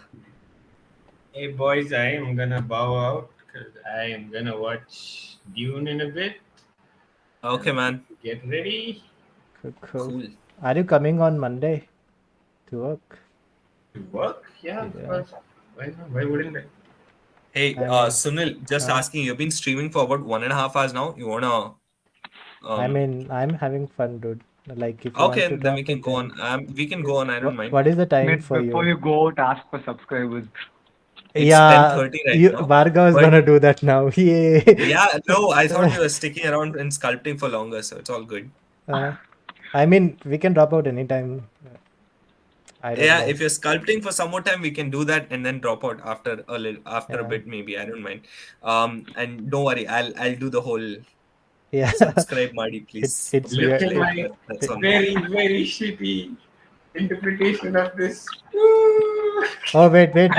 Hey boys, I am gonna bow out because I am gonna watch Dune in a bit. Okay, man. Get ready Cool. Cool. Are you coming on Monday to work? to work. Yeah, of Yeah. course. Why not? Why wouldn't I? Hey, I mean, Sunil, just uh, asking, you've been streaming for about 1.5 hours now. You wanna I'm having fun, dude. Like, if you want okay, to then we drop can it, go on. then We can go on, I don't mind. what is the time Mate, for before you? you go out, ask for subscribers. It's Yeah, 10:30 right now. Bhargav is But gonna do that now. Yay! yeah, no, I thought you were sticking around and sculpting for longer, so it's all good. I mean, we can drop out anytime. I don't Yeah, mind. if you're sculpting for some more time, we can do that and then drop out after a Yeah, bit, maybe. I don't mind. And don't worry, I'll do the whole yeah. subscribe, Marty, please. It's Look weird. at my That's on me. very, very shitty interpretation of this. Oh, wait. Let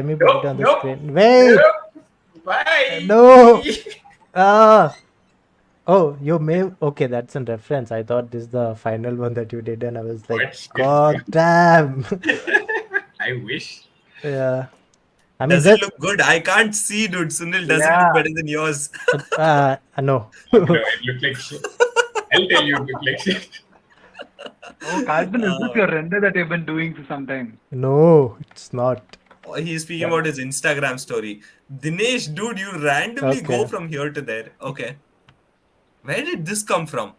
me put it on the Nope. screen. Wait. Bye. No. Ah. Oh, you may. Okay, that's a reference. I thought this is the final one that you did, and I was like, What's God damn. I wish. Yeah. I mean, Does it look good? I can't see, dude. Sunil, does it look Yeah. better than yours? no. No, it looked like shit. I'll tell you, it looked like shit. Oh, Carlton, is this your render that you've been doing for some time? No, it's not. He's speaking Yeah. about his Instagram story. Dinesh, dude, you randomly go Okay. from here to there. Okay. Where did this come from?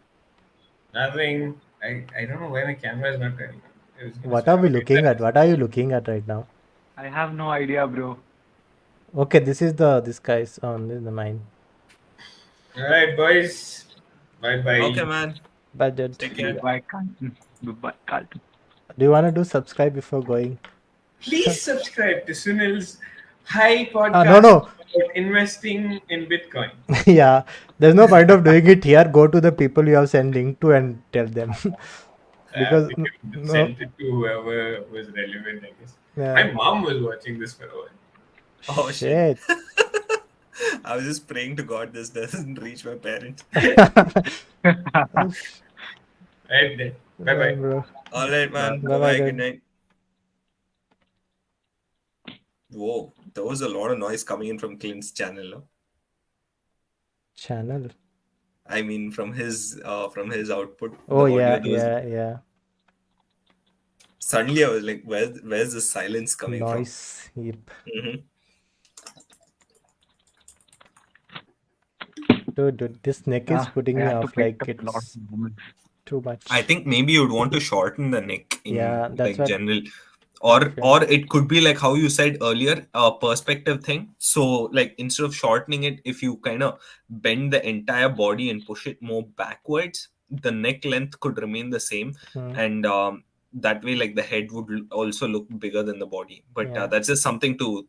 Nothing. I don't know why my camera is not turning. I was gonna What switch are we on. looking at? What are you looking at right now? I have no idea, bro. Okay, this guy's on the mine. Alright, boys. Bye Okay, bye. man. But did, Take care. Goodbye, Carlton. Goodbye, Carlton. do you want to do subscribe before going? Please subscribe to Sunil's high No, podcast no. about investing in Bitcoin. Yeah, there's no point of doing it here. Go to the people you have sent link to and tell them. Because We can no, send it to whoever was relevant, I guess. yeah, My mom was watching this for a while. Oh, shit. shit. I was just praying to God this doesn't reach my parents. Oh, Right then. Bye yeah, bye. bro. All right, man. Bye-bye Bye-bye. then. Good night. Whoa, there was a lot of noise coming in from Clint's channel. No? Channel. I mean, from his output, Oh the audio. yeah, There was, yeah. suddenly I was like, where's the silence coming Noise. Yep. from? Dude, this neck is putting I me had to off. pick Like up a lot it's of moments. too much. I think maybe you'd want to shorten the neck in Yeah, that's like what general, I feel. or it could be like how you said earlier, a perspective thing. So like instead of shortening it, if you kind of bend the entire body and push it more backwards, the neck length could remain the same, and that way like the head would also look bigger than the body. But Yeah. that's just something to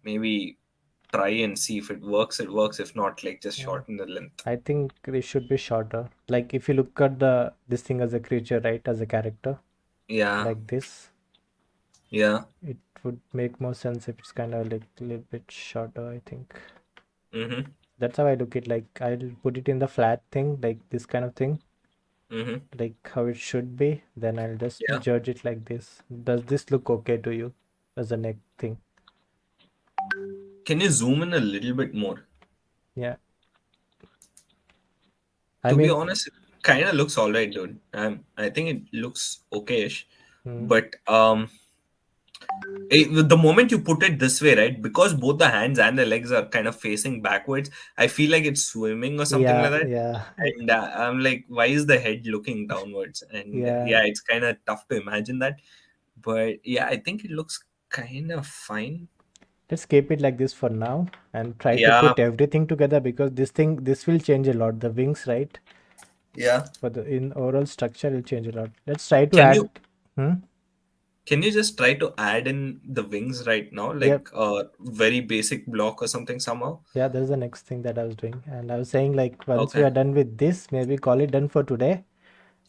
maybe try and see. If it works, it works. If not, like just Yeah. shorten the length. I think they should be shorter. Like if you look at this thing as a creature, right, as a character, Yeah, like this, yeah. it would make more sense if it's kind of like a little bit shorter, I think. Mm-hmm. That's how I look at, like I'll put it in the flat thing, like this kind of thing, Mm-hmm. like how it should be. Then I'll just Yeah. judge it like this. Does this look okay to you as a neck thing? Can you zoom in a little bit more? Yeah. To I be mean, honest, it kind of looks all right, dude. I think it looks okayish, but the moment you put it this way, right? Because both the hands and the legs are kind of facing backwards, I feel like it's swimming or something like that. yeah. And I'm like, why is the head looking downwards? And Yeah. yeah, it's kind of tough to imagine that. But yeah, I think it looks kind of fine. Let's keep it like this for now and try to Yeah, put everything together, because this will change a lot. The wings, right? yeah. For the in overall structure will change a lot. Let's try to Can add. you can you just try to add in the wings right now, Yep. like a very basic block or something somehow? Yeah, that's the next thing that I was doing. And I was saying, like, once we Okay. are done with this, maybe call it done for today.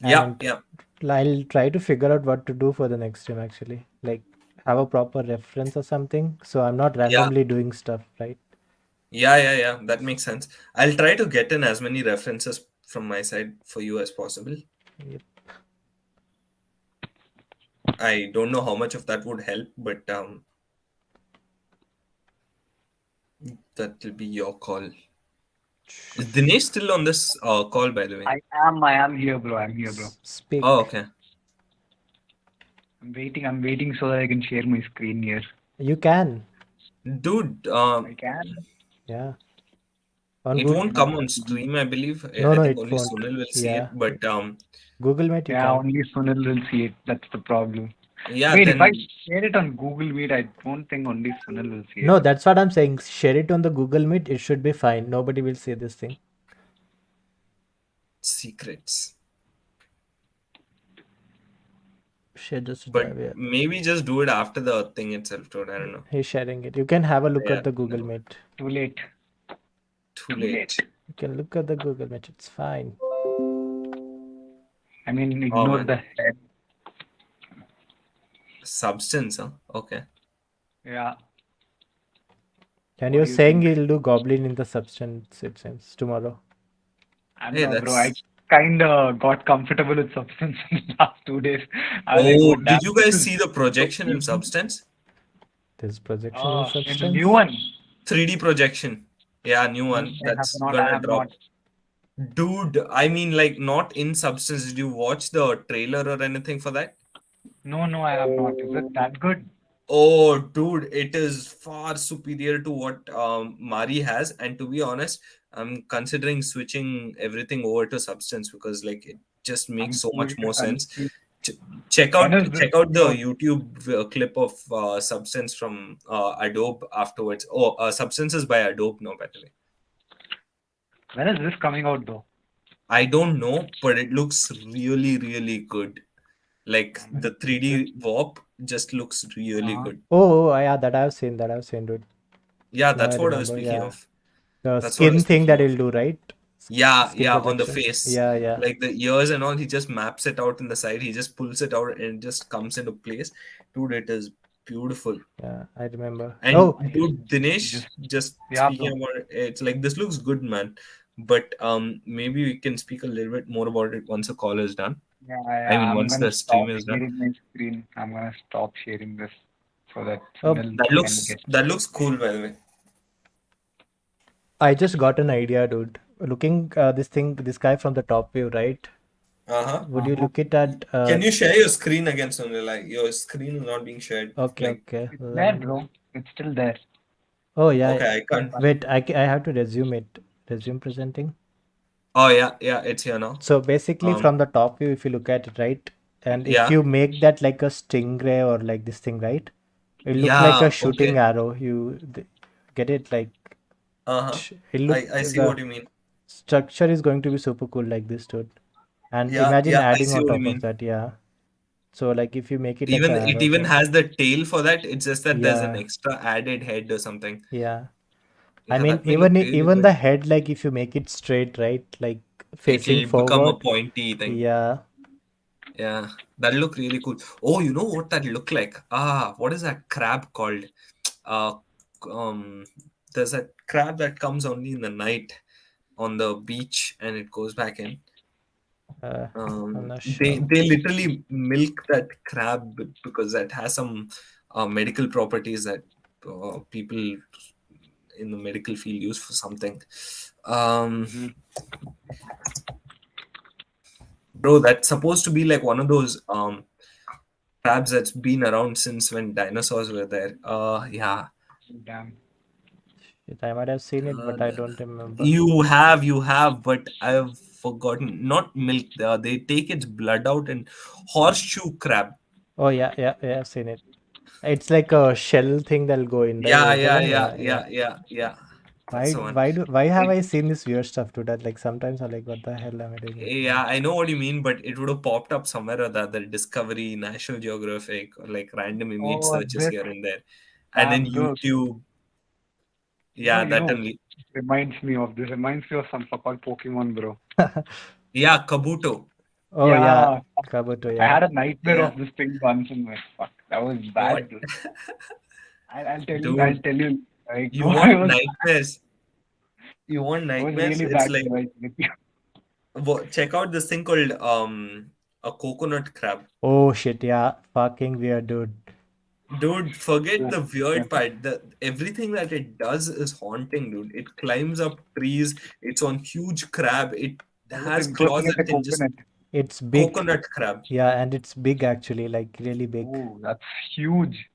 Yeah, And yeah, I'll try to figure out what to do for the next time, actually. Like, have a proper reference or something. So I'm not yeah, randomly doing stuff, right? yeah. That makes sense. I'll try to get in as many references from my side for you as possible. Yep. I don't know how much of that would help, but that will be your call. Is Dinesh still on this call, by the way? I am here, bro. I'm here, bro. Speak. Oh, okay. I'm waiting so that I can share my screen here. You can. Dude, I can. Yeah. On it Google. won't come on stream, I believe. No, I no, think it only won't. Sunil will see Yeah. it, but Google Meet, you Yeah, can. only Sunil will see it. That's the problem. yeah, Wait, if I then share it on Google Meet, I don't think only Sunil will see it. No, that's what I'm saying. Share it on the Google Meet. It should be fine. Nobody will see this thing. secrets. Share just to But drive it. maybe just do it after the thing itself, dude. I don't know. He's sharing it. You can have a look Yeah, at the Google no. Meet. Too late. Too late. You can look at the Google Meet. It's fine. I mean, ignore man. the head. Substance, huh? Okay. Yeah. And What you're do you saying think? he'll do Goblin in the substance, it seems, tomorrow. I Hey, don't know, bro. I that's. kind of got comfortable with Substance in the last 2 days. I was like, Oh, oh, did damn, you this guys is see the so projection in easy. Substance? There's projection in In the substance. new one. 3D projection. Yeah, new one. I have That's not. I gonna have drop. not. Dude, I mean, like, not in Substance. Did you watch the trailer or anything for that? No, I have not. Is it that good? Oh, dude, it is far superior to what Mari has. And to be honest, I'm considering switching everything over to Substance because like it just makes I'm so much more sense. honestly. Ch- check When out is this check out the coming out? YouTube clip of Substance from Adobe afterwards. Oh, Substance is by Adobe now, by the way. When is this coming out though? I don't know, but it looks really, really good. Like I'm the gonna check this. 3D warp just looks really Uh, good. Yeah, that I've seen, dude. Yeah, Now I that's what I was remember, speaking yeah. of. The That's what I skin was thing speaking that of. he'll do, right? Yeah, Skin yeah, on the projection. face. Yeah, yeah. Like the ears and all, he just maps it out in the side. He just pulls it out and it just comes into place. Dude, it is beautiful. Yeah, I remember. And Oh, dude, Dinesh, just just yeah, speaking bro. about it, it's like this looks good, man. But maybe we can speak a little bit more about it once the call is done. Yeah, I yeah. mean, I'm once gonna the stop stream is done. sharing my screen. I'm gonna stop sharing this so that oh, Sunil can get. That looks cool, by the way. I just got an idea, dude. Looking this guy from the top view, right? Uh-huh. Would you look it at Can you share your screen again, Sunil? Like your screen is not being shared. okay, Like, okay. It's Let there, me. bro. It's still there. Oh yeah, okay, I can't. wait, I have to resume it. Resume presenting. Oh yeah, yeah, it's here now. So basically Um, from the top view, if you look at it, right? And if yeah, you make that like a stingray or like this thing, right? It look like yeah, a shooting okay. arrow. Get it? Like Uh-huh. it look I see the what you mean. structure is going to be super cool like this, dude. And Yeah, imagine yeah, I adding see on what you top of mean. that, yeah. So like if you make it like Even an it arrow even thing, has the tail for that. It's just that there's an yeah, extra added head or something. yeah. I Yeah, mean that will look really even the good. head, like if you make it straight, right? Like facing It'll become a forward, pointy thing. yeah. Yeah, that'll look really cool. Oh, you know what that look like? Ah, what is that crab called? Uh, um, there's a crab that comes only in the night on the beach and it goes back in. I'm not They sure. they literally milk that crab because that has some medical properties that people in the medical field use for something. Um, Mhm. bro, that's supposed to be like one of those crabs that's been around since when dinosaurs were there. Yeah. Damn. Shit, I might have seen it, Uh, but I don't remember. you have, but I've forgotten. Not milk. They take its blood out and horseshoe crab. Oh yeah, yeah, yeah, I've seen it. It's like a shell thing that'll go in, right? Yeah, Is the yeah, one? yeah, Yeah, yeah. yeah, yeah, yeah. That's the one. Why have It, I seen this weird stuff to that? Like sometimes I'm like, what the hell am I doing looking yeah, at? I know what you mean, but it would have popped up somewhere or the other, Discovery, National Geographic, or like random image Oh, searches this here and there. And then damn, bro. YouTube. You know, Yeah, you that know. only. Reminds me of this. Reminds me of some fucking Pokemon, bro. Yeah, Kabuto. Oh yeah, Yeah, Kabuto, I yeah. had a nightmare Yeah. of this thing once and like, fuck, that was What? bad, bro. I'll tell you. I'll Dude, tell you. Like, you bro, I want was, nightmares? You want I was nightmares? really It's bad, like bro. Like, check out this thing called a coconut crab. Oh shit, yeah. Fucking weird, dude. Dude, forget yeah, the yeah. weird part. The everything that it does is haunting, dude. It climbs up trees. It's on huge crab. It I was has claws impersonating that a can just coconut. It's big. coconut crab. Yeah, and it's big actually, like really big. Oh, that's huge.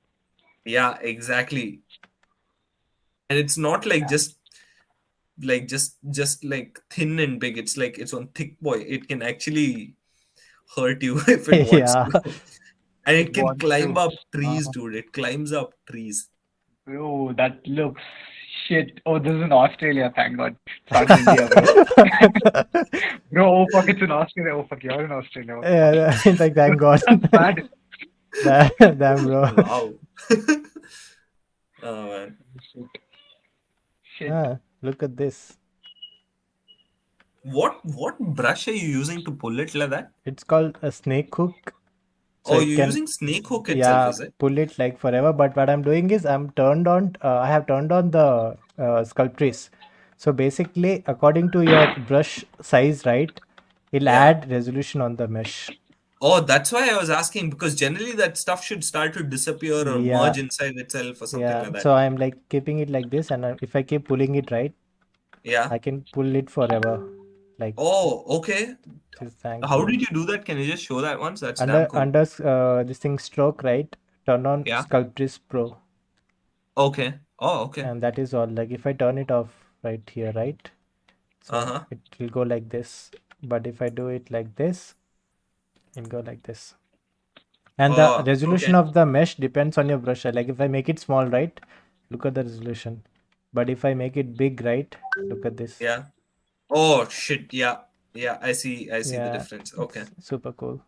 Yeah, exactly. And it's not like just like thin and big. It's like it's on thick boy. It can actually hurt you if it wants Yeah. to. And It it can wants climb to. up trees, Uh, dude. It climbs up trees. bro, that looks shit. Oh, this is in Australia. Thank God. It's not in India, bro. Bro, oh fuck, it's in Australia. Oh fuck, you're in Australia. What the fuck? Yeah, like thank God. That's bad. Damn, bro. Wow. Oh man. Shit. Shit. Ah, look at this. What brush are you using to pull it like that? It's called a snake hook. So Oh, it you're can, using snake hook itself, yeah, is it? pull it like forever. But what I'm doing is I have turned on the sculptures. So basically, according to your brush size, right, it'll Yeah. add resolution on the mesh. Oh, that's why I was asking because generally that stuff should start to disappear or Yeah, merge inside itself or something yeah. like that. So I'm like keeping it like this, and if I keep pulling it right, Yeah. I can pull it forever. Like Oh, okay. this, thank How you. did you do that? Can you just show that once? That's damn Under cool. this thing stroke, right? turn on Yeah. Sculptris Pro, Okay. Oh, okay. and that is all. Like if I turn it off right here, right? So Uh-huh. it will go like this. But if I do it like this, it'll go like this. And the Oh, resolution okay. of the mesh depends on your brush. Like if I make it small, right? Look at the resolution. But if I make it big, right? Look at this. Yeah. Oh shit. Yeah. Yeah. I see the Yeah, difference. Okay. it's super cool.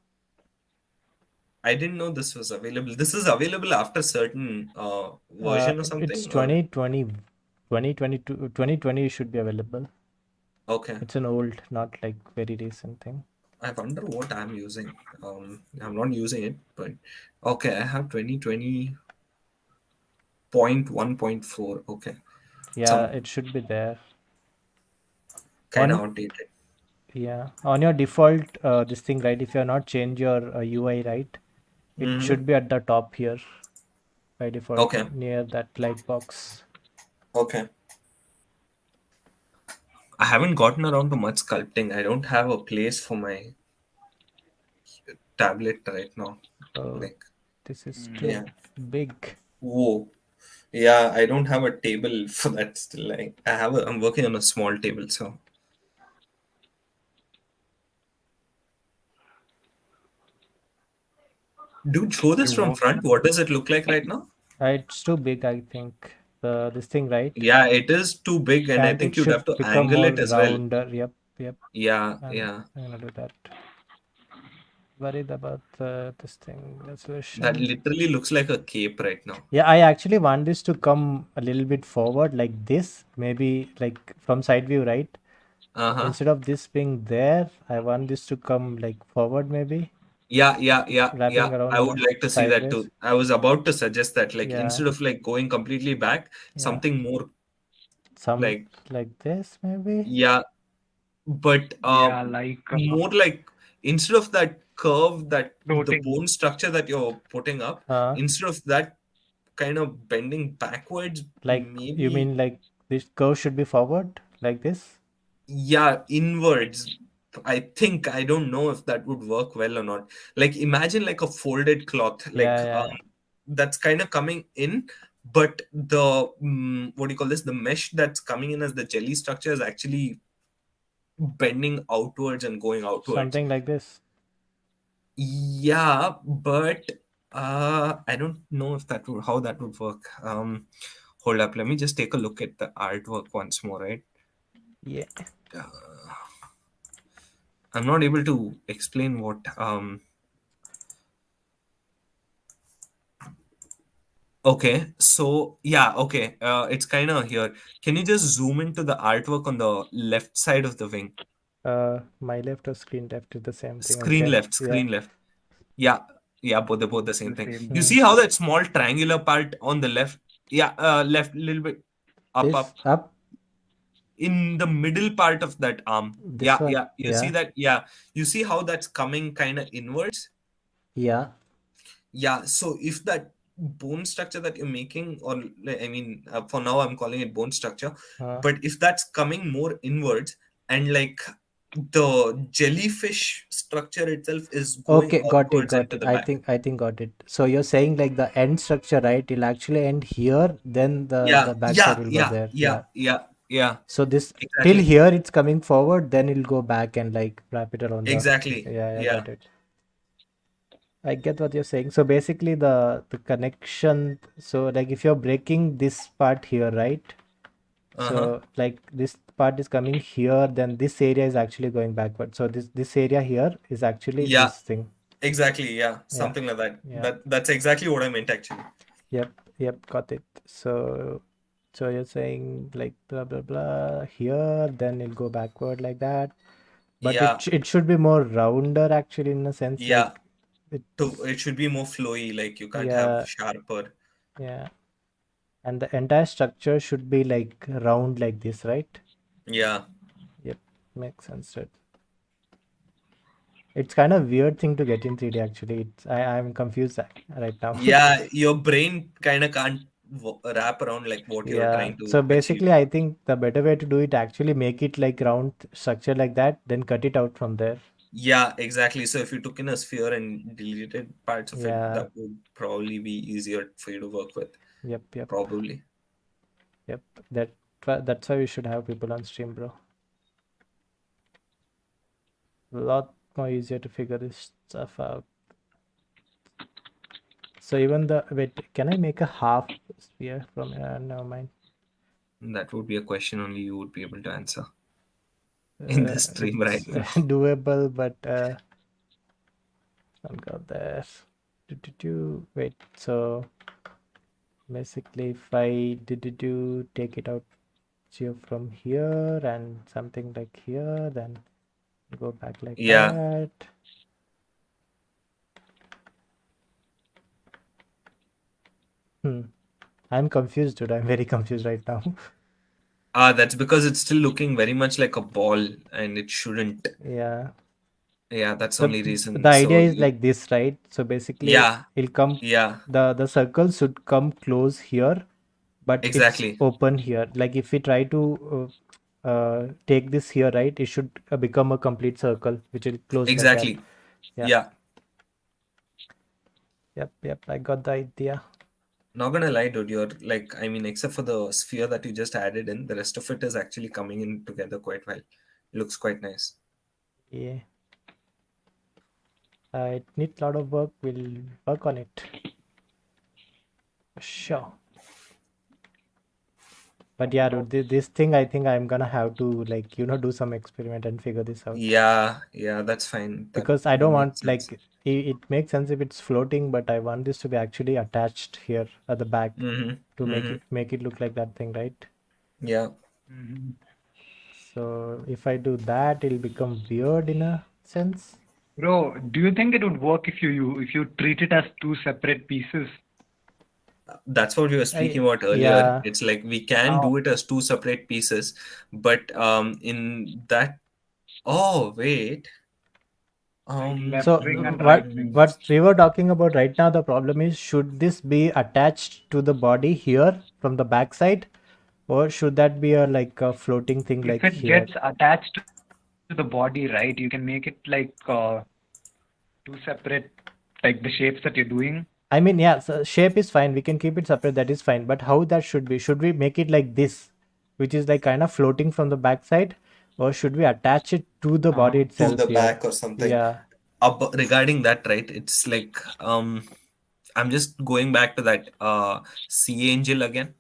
I didn't know this was available. This is available after certain version or It's something, or 2020, 2022, 2020 should be available. okay. It's an old, not like very recent thing. I wonder what I'm using. I'm not using it, but okay, I have 2020.1.4. Okay. Yeah, Some it should be there. kind of On outdated. Yeah, on your default this thing, right? If you have not changed your UI, right? It Mm-hmm. should be at the top here by default Okay. near that light box. Okay. I haven't gotten around to much sculpting. I don't have a place for my tablet right now. Oh, Like, this is yeah. too big. Whoa. Yeah, I don't have a table for that still. Like, I'm working on a small table, so dude, show this You from work. front. What does it look like right now? It's too big, I think. This thing, right? Yeah, it is too big, and I And it think you'd should have to become angle more it as well. rounder. Yep, yep. Yeah, I'm yeah. gonna do that. Worried about this thing That resolution. literally looks like a cape right now. Yeah, I actually want this to come a little bit forward like this, maybe like from side view, right? Uh-huh. Instead of this being there, I want this to come like forward, maybe Yeah. wrapping I around would like to see that sideways. too. I was about to suggest that, like, Yeah, instead of like going completely back, yeah, something more some like, like this, maybe. yeah, but Yeah, like more like instead of that curve, that the floating. bone structure that you're putting up, Uh, instead of that kind of bending backwards, like you maybe, mean like this curve should be forward like this? yeah, inwards. I think I don't know if that would work well or not. Like imagine like a folded cloth, like Yeah, yeah, that's kind of coming in, but the what do you call this? The mesh that's coming in as the jelly structure is actually bending outwards and going outwards. something like this. Yeah, but I don't know if that would how that would work. Hold up, let me just take a look at the artwork once more, right? Yeah. I'm not able to explain what okay, so yeah, okay. It's kind of here. Can you just zoom into the artwork on the left side of the wing? My left or screen left is the same thing. Screen Okay. left, Yeah. screen left. Yeah, yeah, both the same The thing. same. You Mm. see how that small triangular part on the left, yeah, left a little bit This up up, in the middle part of that arm. this Yeah, one. yeah. You see Yeah. that? Yeah. You see how that's coming kind of inwards? Yeah. Yeah, so if that bone structure that you're making, or I mean, for now I'm calling it bone structure, Uh, but if that's coming more inwards and like the jellyfish structure itself is going Okay, got it, outwards and got to it. the back. I think got it. So you're saying like the end structure, right? It'll actually end here, then the Yeah, backside yeah, will go yeah, there. yeah, Yeah. yeah, yeah, So this till exactly, here it's coming forward, then it'll go back and like wrap it around the. exactly, Yeah, I yeah, got it. I get what you're saying. So basically the connection. So like if you're breaking this part here, right? uh-huh, So like this part is coming here, then this area is actually going backward. So this area here is actually yeah, this thing. exactly, yeah, Yeah, something like that. yeah. That's exactly what I meant actually. Yep, yep, got it. So you're saying like blah blah blah here, then it'll go backward like that. But Yeah, it should be more rounder actually in a sense yeah. like it's So it should be more flowy, like you can't have yeah, sharper. yeah. And the entire structure should be like round like this, right? Yeah. Yep, makes sense. Right? It's kind of weird thing to get in 3D actually. I'm confused right now. Yeah, your brain kind of can't wrap around like what you're Yeah. trying So to achieve. basically, I think the better way to do it actually make it like round structure like that, then cut it out from there. Yeah, exactly. So if you took in a sphere and deleted parts of it, Yeah. that would probably be easier for you to work with. Yep. Yep. Probably. Yep. That's why we should have people on stream, bro. A lot more easier to figure this stuff out. So even the wait, can I make a half sphere from? Never mind. That would be a question only you would be able to answer in the stream right It's now. doable, but don't go there. Wait, so basically if I do take it out from here and something like here, then go back like Yeah. that. I'm confused, dude. I'm very confused right now. That's because it's still looking very much like a ball and it shouldn't. Yeah. Yeah, that's the So only the reason. idea So is like this, right? So basically yeah, it'll come, yeah, the circle should come close here, but it's exactly. open here. Like if we try to take this here, right, it should become a complete circle, which will close like that. Exactly. Yeah. Yeah. Yep. I got the idea. Not gonna lie, dude, you're like, I mean, except for the sphere that you just added in, the rest of it is actually coming in together quite well. It looks quite nice. Yeah. It needs a lot of work. We'll work on it. Sure. But yeah, dude, this thing, I think I'm gonna have to, like, do some experiment and figure this out. Yeah, that's fine. Because I don't makes want, sense. like, it makes sense if it's floating, but I want this to be actually attached here at the back to make it look like that thing, right? Yeah. Mhm. So if I do that, it'll become weird in a sense. Bro, do you think it would work if you treat it as two separate pieces? That's what we were speaking about earlier. Yeah. It's like we can Now, do it as two separate pieces, but in that, oh wait, like So left wing and what right wing. what we were talking about right now, the problem is, should this be attached to the body here from the backside, or should that be a like a floating thing If like it here? gets attached to the body, right, you can make it like two separate, like the shapes that you're doing. I mean, yeah, so shape is fine. We can keep it separate. That is fine. But how that should be? Should we make it like this, which is like kind of floating from the backside, or should we attach it to the body to itself the here? back or something. Yeah. Regarding that, right? It's like I'm just going back to that sea angel again.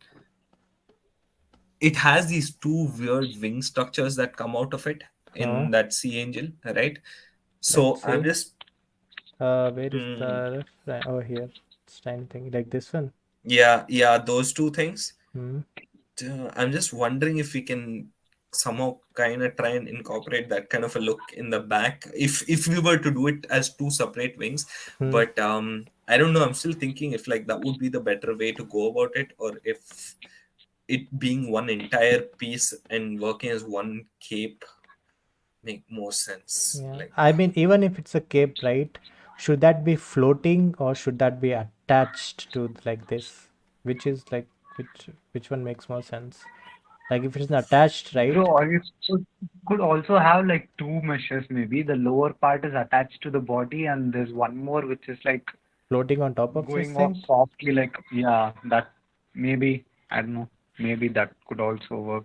It has these two weird wing structures that come out of it Huh? in that sea angel, right? So Let's I'm see. just Where is mm, the over here? It's tiny thing like this one. yeah, those two things. Hmm. I'm just wondering if we can somehow kind of try and incorporate that kind of a look in the back if we were to do it as two separate wings. Hmm. But I don't know, I'm still thinking if like that would be the better way to go about it, or if it being one entire piece and working as one cape make more sense. Yeah. Like I mean, even if it's a cape, right? Should that be floating or should that be attached to like this? Which is like which one makes more sense? Like if it's attached, right? Bro, or you could also have like two meshes maybe. The lower part is attached to the body and there's one more which is like Floating on top of this going off thing. softly, like, yeah, that maybe, I don't know, maybe that could also work.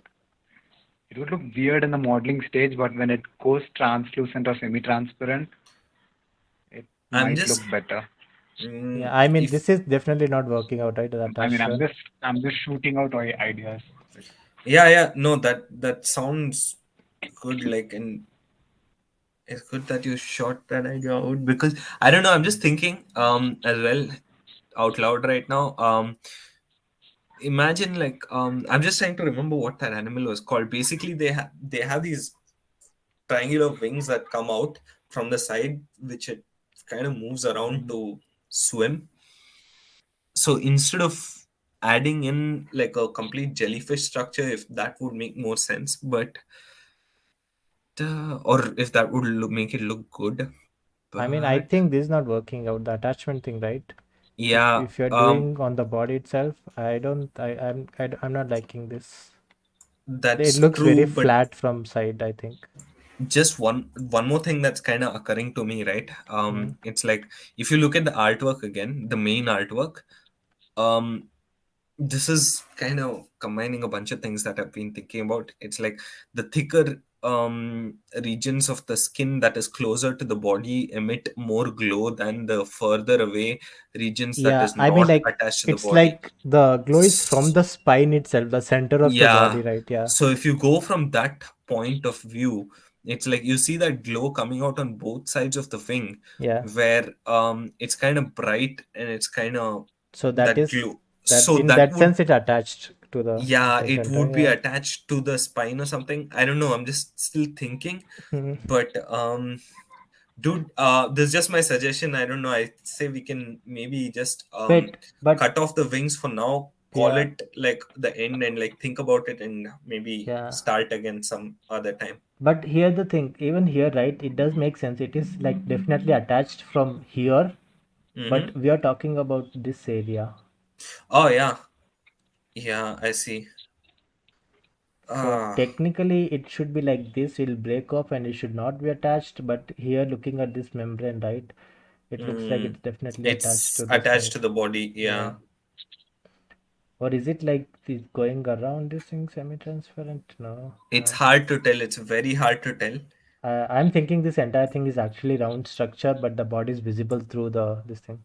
It would look weird in the modeling stage, but when it goes translucent or semi-transparent, it I'm might look just better. Yeah, I mean, if this is definitely not working out, right? The I mean, attached one. I'm just shooting out ideas. yeah, no, that sounds good. Like, and it's good that you shot that idea out, because I don't know, I'm just thinking as well out loud right now. Imagine like I'm just trying to remember what that animal was called. Basically they have these triangular wings that come out from the side, which it kind of moves around to swim. So instead of adding in like a complete jellyfish structure, if that would make more sense, but or if that would make it look good. I mean, I But think this is not working out, the attachment thing, right? yeah, If you're doing on the body itself, I don't, I'm not liking this. It that's looks very true, but flat from side, I think. just one more thing that's kind of occurring to me, right? It's like if you look at the artwork again, the main artwork, um this is kind of combining a bunch of things that I've been thinking about. It's like the thicker regions of the skin that is closer to the body emit more glow than the further away regions that Yeah, is I mean, not like, attached to the it's body. like the glow is from the spine itself, the center of the body, Yeah. right? Yeah, So if you go from that point of view, it's like you see that glow coming out on both sides of the wing, yeah. where it's kind of bright and it's kind of So that that is glow. that So in that that would, sense it attached to the yeah, same it center. would be Yeah. attached to the spine or something. I don't know. I'm just still thinking. Mhm. But dude, this is just my suggestion. I don't know. I say we can maybe just But cut off the wings for now, call yeah, it like the end, and like think about it and maybe yeah. start again some other time. But here the thing, even here, right? It does make sense. It is like definitely attached from here, Mm-hmm. but we are talking about this area. Oh yeah, yeah, I see. So Ah. technically it should be like this, it'll break off and it should not be attached. But here looking at this membrane, right? It looks like Mm, it's definitely attached it's to this attached thing. to the body. Yeah. Yeah. Or is it like it's going around this thing semi-transparent? No. It's hard to tell. It's very hard to tell. I'm thinking this entire thing is actually round structure, but the body is visible through the this thing.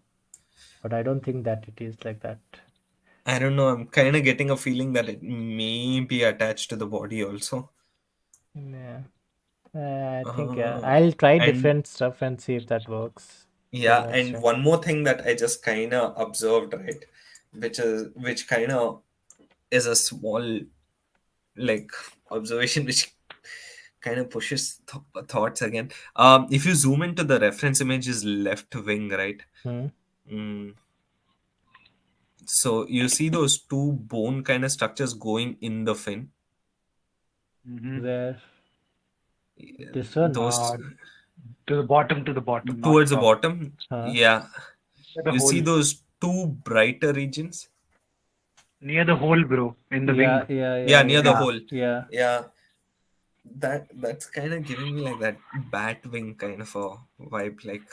But I don't think that it is like that. I don't know. I'm kind of getting a feeling that it may be attached to the body also. Yeah. I think yeah. Uh, I'll try and different stuff and see if that works for the yeah, next and time. one more thing that I just kind of observed, right, which kind of is a small like observation which kind of pushes thoughts again. If you zoom into the reference image is left wing, right? Hmm. Mm, so you see those two bone kind of structures going in the fin. Mm-hmm. Where this one? Those To the bottom, not towards the top. bottom, Huh? yeah. The You see hole. those two brighter regions? Near the hole, bro. In the wing. Yeah, yeah, Yeah, yeah, near yeah, the Yeah. hole. yeah. Yeah, that's kind of giving me like that bat wing kind of a vibe. Like,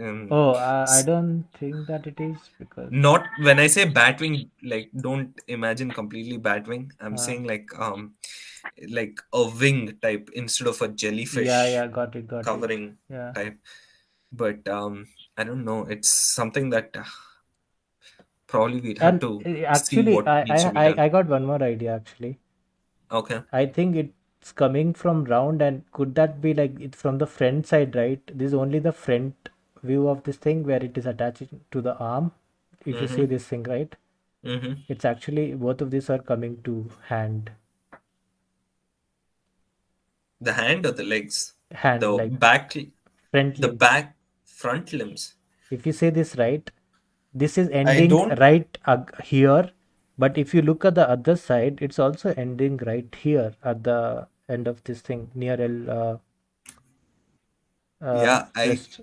um, Oh, I s- don't think that it is because not when I say bat wing, like don't imagine completely bat wing. I'm uh, saying like a wing type instead of a yeah, jellyfish yeah, got it. covering Yeah. type. But I don't know. It's something that probably we'd have And to see actually, what needs to be done. I got one more idea actually. Okay. I think it's coming from round, and could that be like it's from the front side, right? This is only the front view of this thing where it is attached to the arm. If you see Mm-hmm. this thing, right? Mm-hmm. It's actually both of these are coming to hand. The hand or the legs? Hand, The like back, front the limbs. back front limbs. If you say this right, this is I ending don't. right here, but if you look at the other side, it's also ending right here at the end of this thing near Yeah, chest.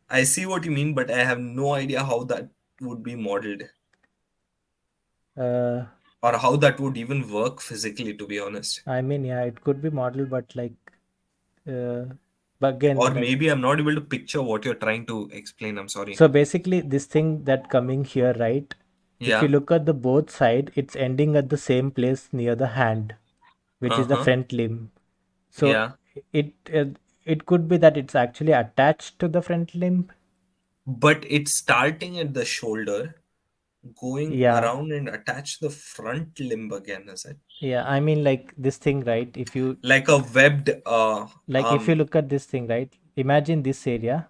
I see what you mean, but I have no idea how that would be modeled Uh, or how that would even work physically, to be honest. I mean, yeah, it could be modeled, but like, uh, but again, Or like, maybe I'm not able to picture what you're trying to explain. I'm sorry. so basically, this thing that coming here, right? If you Yeah. look at the both side, it's ending at the same place near the hand, which is the Uh-huh. front limb. So Yeah. it uh, it could be that it's actually attached to the front limb. But it's starting at the shoulder, going Yeah, around and attach the front limb again, is it? yeah. I mean, like this thing, right? Like a webbed If you arm. look at this thing, right? Imagine this area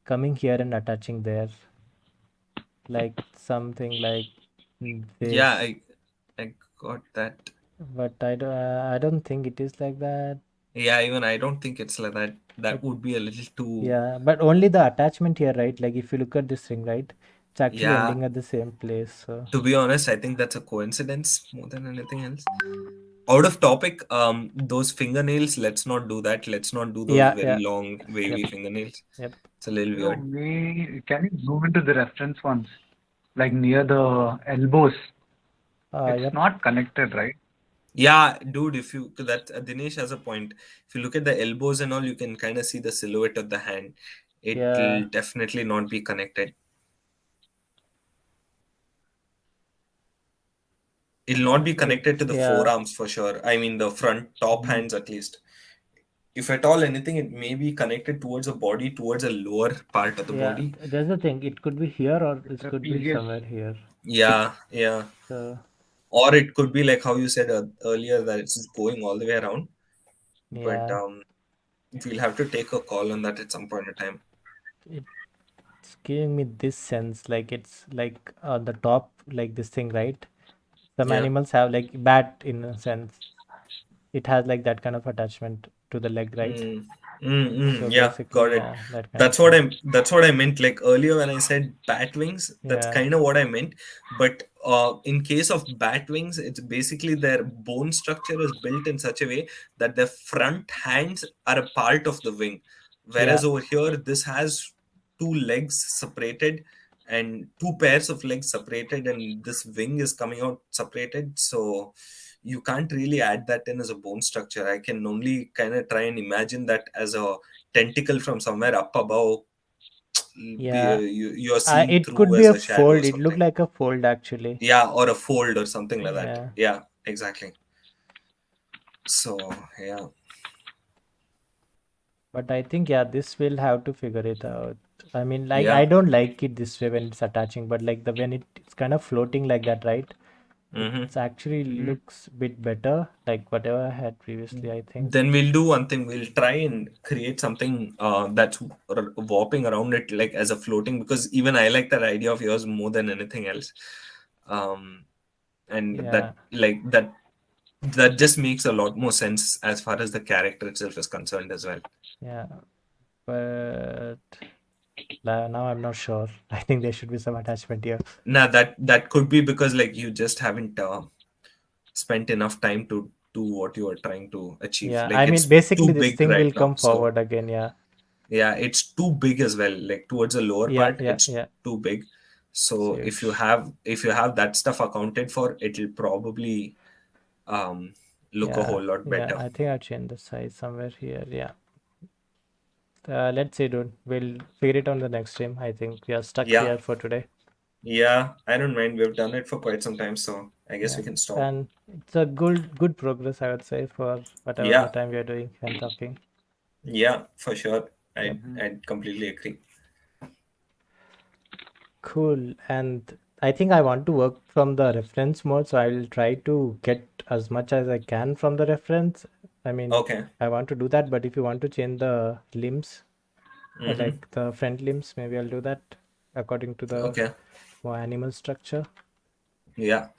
coming here and attaching there, like something like Yeah, this. I got that. But I don't think it is like that. Yeah, even I don't think it's like that. It, That would be a little too. yeah, but only the attachment here, right? Like if you look at this thing, right? It's actually Yeah, ending at the same place. So to be honest, I think that's a coincidence more than anything else. Out of topic, those fingernails, let's not do that. Let's not do those yeah, very yeah, long, yep, wavy fingernails. yep. It's a little Bro, weird. can you zoom into the reference ones? Like near the elbows. It's Yep. not connected, right? Yeah, dude, if you that Dinesh has a point. If you look at the elbows and all, you can kind of see the silhouette of the hand. Yeah, It'll definitely not be connected. It'll not be connected to it's the yeah, forearms for sure. I mean, the front top Mhm. hands at least. If at all anything, it may be connected towards the body, towards a lower part of the yeah. body. There's the thing. It could be here or The it could be trapezius. somewhere here. Yeah, yeah. So Or it could be like how you said earlier that it's just going all the way around. But yeah, we'll have to take a call on that at some point in time. it's giving me this sense like it's like on the top, like this thing, right? Some Yeah. animals have like bat in a sense. It has like that kind of attachment to the leg, right? Mm, So yeah, basically, got it. yeah, that kind of thing. That's what I meant. Like earlier when I said bat wings, that's Yeah, kind of what I meant. But in case of bat wings, it's basically their bone structure is built in such a way that their front hands are a part of the wing. yeah, Whereas over here, this has two legs separated and two pairs of legs separated, and this wing is coming out separated. So you can't really add that in as a bone structure. I can only kind of try and imagine that as a tentacle from somewhere up above. yeah. You're seeing It through could be as a a shadow or fold. It looked something. like a fold actually. Yeah, or a fold or something like that. Yeah, Yeah, exactly. So yeah. but I think yeah, this will have to figure it out. I mean, like I Yeah. don't like it this way when it's attaching, but like the when it's kind of floating like that, right? Mm-hmm. It's actually Mhm. looks bit better, like whatever I had previously, I think. Then we'll do one thing. We'll try and create something that's warping around it, like as a floating. Because even I like that idea of yours more than anything else. Um, and Yeah, that just makes a lot more sense as far as the character itself is concerned as well. yeah. But now I'm not sure. I think there should be some attachment here. Now that could be because like you just haven't spent enough time to do what you are trying to achieve. Yeah, I Like mean, it's too basically this big thing will right now. come So forward again. Yeah, yeah, it's too big as well. Like towards the lower yeah, part, yeah, it's yeah. too big. See So it. if you have that stuff accounted for, it'll probably um look a Yeah, whole lot yeah. better. I think I'll change the size somewhere here. Yeah. Let's see, dude. We'll figure it on the next stream. I think we are stuck Yeah, here for today. yeah. I don't mind. We've done it for quite some time, so I guess Yeah, we can stop. and it's a good progress, I would say, for whatever the Yeah, time we are doing and talking. yeah, for sure. Yep. Mhm. I'd completely agree. Cool. And I think I want to work from the reference mode, so I will try to get as much as I can from the reference. I mean, Okay. I want to do that, but if you want to change the limbs, Mm-hmm. like the front limbs, maybe I'll do that according to the Okay. more animal structure. Yeah.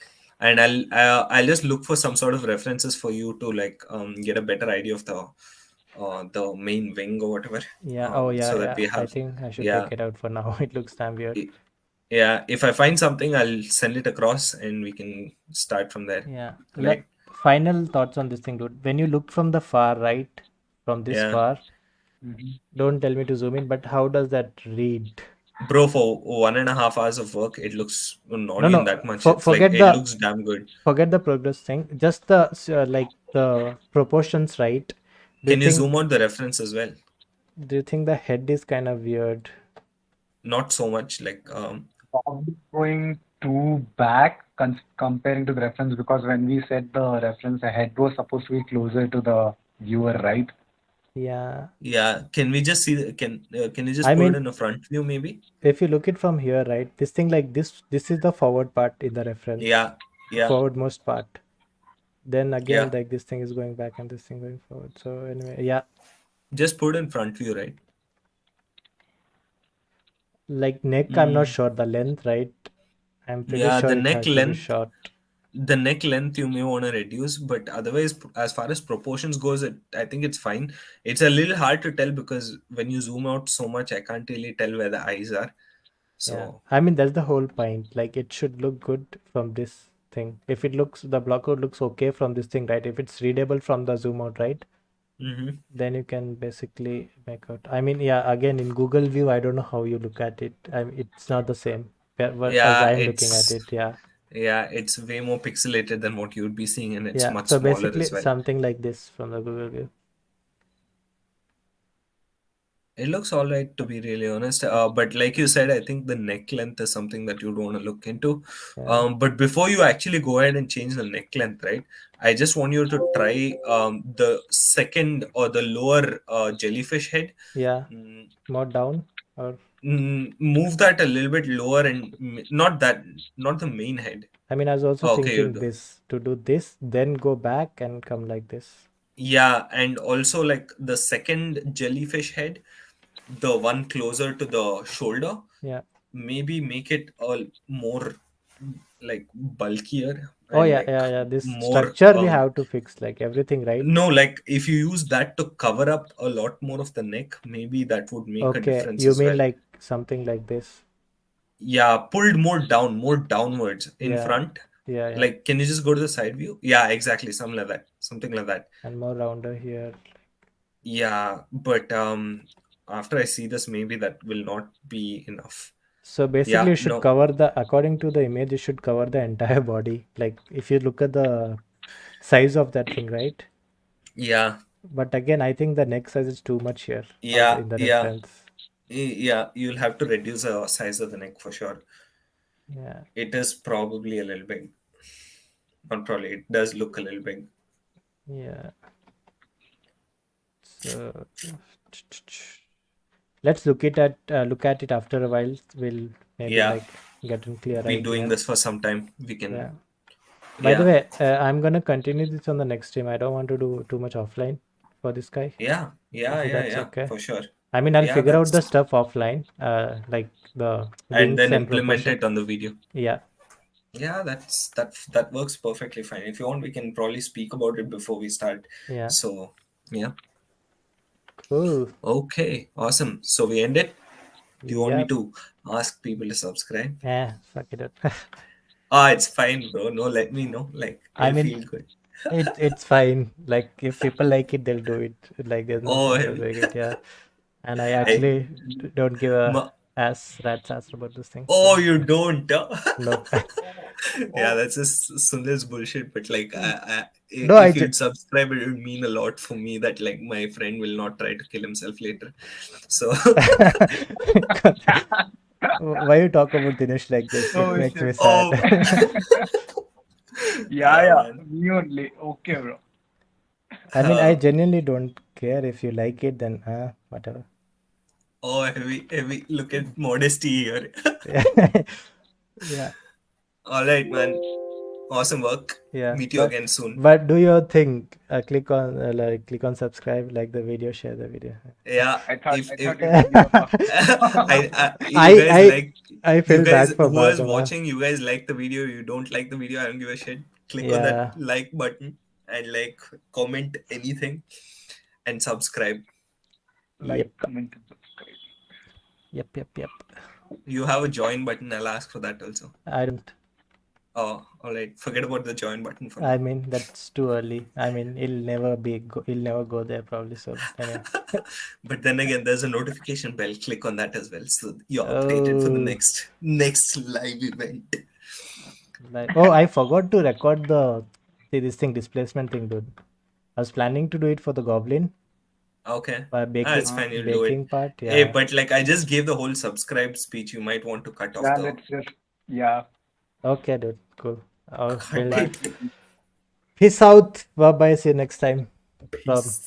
And I'll just look for some sort of references for you to like get a better idea of the main wing or whatever. Yeah. Oh, yeah, So that yeah. we I have think I should yeah. take it out for now. It looks damn weird. I- Yeah. If I find something, I'll send it across and we can start from there. Yeah. Right? Final thoughts on this thing, dude. When you look from the far, right? From this Yeah. far, Mhm. don't tell me to zoom in, but how does that read? Bro, for 1.5 hours of work, it looks not No, even no. that much. It's like Forget it the looks damn good. progress thing. Just the like the proportions, right? Do you Can you think zoom out the reference as well? do you think the head is kind of weird? Not so much like Probably going too back comparing to the reference because when we set the reference, the head was supposed to be closer to the viewer, right? Yeah. yeah. Can we just see can you just I put it mean, in a front view maybe? if you look it from here, right? This thing like this is the forward part in the reference, Yeah. Yeah. forwardmost part. Then again, Yeah. like this thing is going back and this thing going forward. So anyway, yeah, Just put in front view, right? like neck, I'm not Mm. sure the length, right? I'm pretty Yeah, sure it has to be short. the neck length you may want to reduce, but otherwise, as far as proportions goes, I think it's fine. It's a little hard to tell because when you zoom out so much, I can't really tell where the eyes are. Yeah, So, I mean that's the whole point. Like it should look good from this thing. If it looks the block code looks okay from this thing, right? If it's readable from the zoom out, right? mhm. Then you can basically make out. I mean, yeah, again in Google View, I don't know how you look at it. It's not the same as Yeah, I'm looking at it. Yeah, Yeah, it's way more pixelated than what you would be seeing, and it's Yeah, much so smaller basically as well. something like this from the Google view. It looks all right, to be really honest. But like you said, I think the neck length is something that you'd want to look into. Yeah, But before you actually go ahead and change the neck length, right? I just want you to try the second or the lower jellyfish head. yeah, Mm, more down or Move that a little bit lower and not that, not the main head. I mean, I was also Okay, you thinking do. this to do this, then go back and come like this. Yeah, and also like the second jellyfish head, the one closer to the shoulder, Yeah. maybe make it a more like bulkier Oh and yeah, like yeah, yeah. This more structure we have to fix like everything, right? no, like if you use that to cover up a lot more of the neck, maybe that would make a Okay, difference you as mean well. like something like this? Yeah, pulled more down, more downwards in Yeah, front. yeah, yeah. Like, can you just go to the side view? Yeah, exactly, something like that. Something like that. And more rounder here. Yeah, but after I see this, maybe that will not be enough. So basically, Yeah, you should no. cover according to the image, you should cover the entire body. Like if you look at the size of that thing, right? Yeah, But again, I think the neck size is too much here yeah, in the yeah. reference. Yeah, you'll have to reduce the size of the neck for sure. Yeah, It is probably a little big. Not probably, it does look a little big. yeah. So let's look at it after a while. We'll maybe Yeah, like get a clear been doing idea. this for some time. We Yeah. can, By the yeah, way, I'm gonna continue this on the next stream. I don't want to do too much offline for this guy. yeah, yeah, If yeah, that's yeah, okay. for sure. I mean, I'll Yeah, figure out the that's, stuff offline, like the and wings then and implement proportion. it on the video. Yeah. Yeah, that works perfectly fine. If you want, we can probably speak about it before we start. Yeah. So, yeah. Cool. Okay, awesome. So we end it. Do you want me Yep. to ask people to subscribe? Yeah. Fuck it. It's fine, bro. No, let me know. Like, I I mean, feel good. it's fine. Like if people like it, they'll do it. Like there's no Oh, point of doing it. Yeah. And I hey, actually don't give a ma- rat's ass about this thing. oh, So you don't. no. Yeah, that's just Sundar's bullshit. But like, No, if you'd subscribe, it would mean a lot for me that like my friend will not try to kill himself later. So Why you talk about Dinesh like this? It Oh, makes me shit. oh, sad. Yeah, man. me only. Okay, bro. I mean, I genuinely don't care if you like it, then whatever. Oh, heavy. Look at modesty here. Yeah, All right, man. Awesome work. yeah. Meet you again soon. But do your thing. Click on subscribe, like the video, share the video. Yeah. I thought If you didn't give a fuck. you guys like I you feel guys bad for who is Bhagava. watching, you guys like the video, you don't like the video, I don't give a shit. Click on Yeah. that like button and like comment anything and subscribe. Like, Yep. comment, and subscribe. Yep. You have a join button, I'll ask for that also. I don't. Oh, all right. Forget about the join button for now. I mean, that's too early. I mean, he'll never go there probably. So anyway. But then again, there's a notification bell. Click on that as well, so you're updated for the Oh. next live event. Oh, I forgot to record this displacement thing, dude. I was planning to do it for the goblin Okay. by It's fine. You'll do it. baking part. Hey, Yeah. but like I just gave the whole subscribe speech. You might want to cut off Yeah, the. let's just, yeah. Okay, dude. Cool. Cut We'll it. peace out. Bye bye. See you next time. From Peace.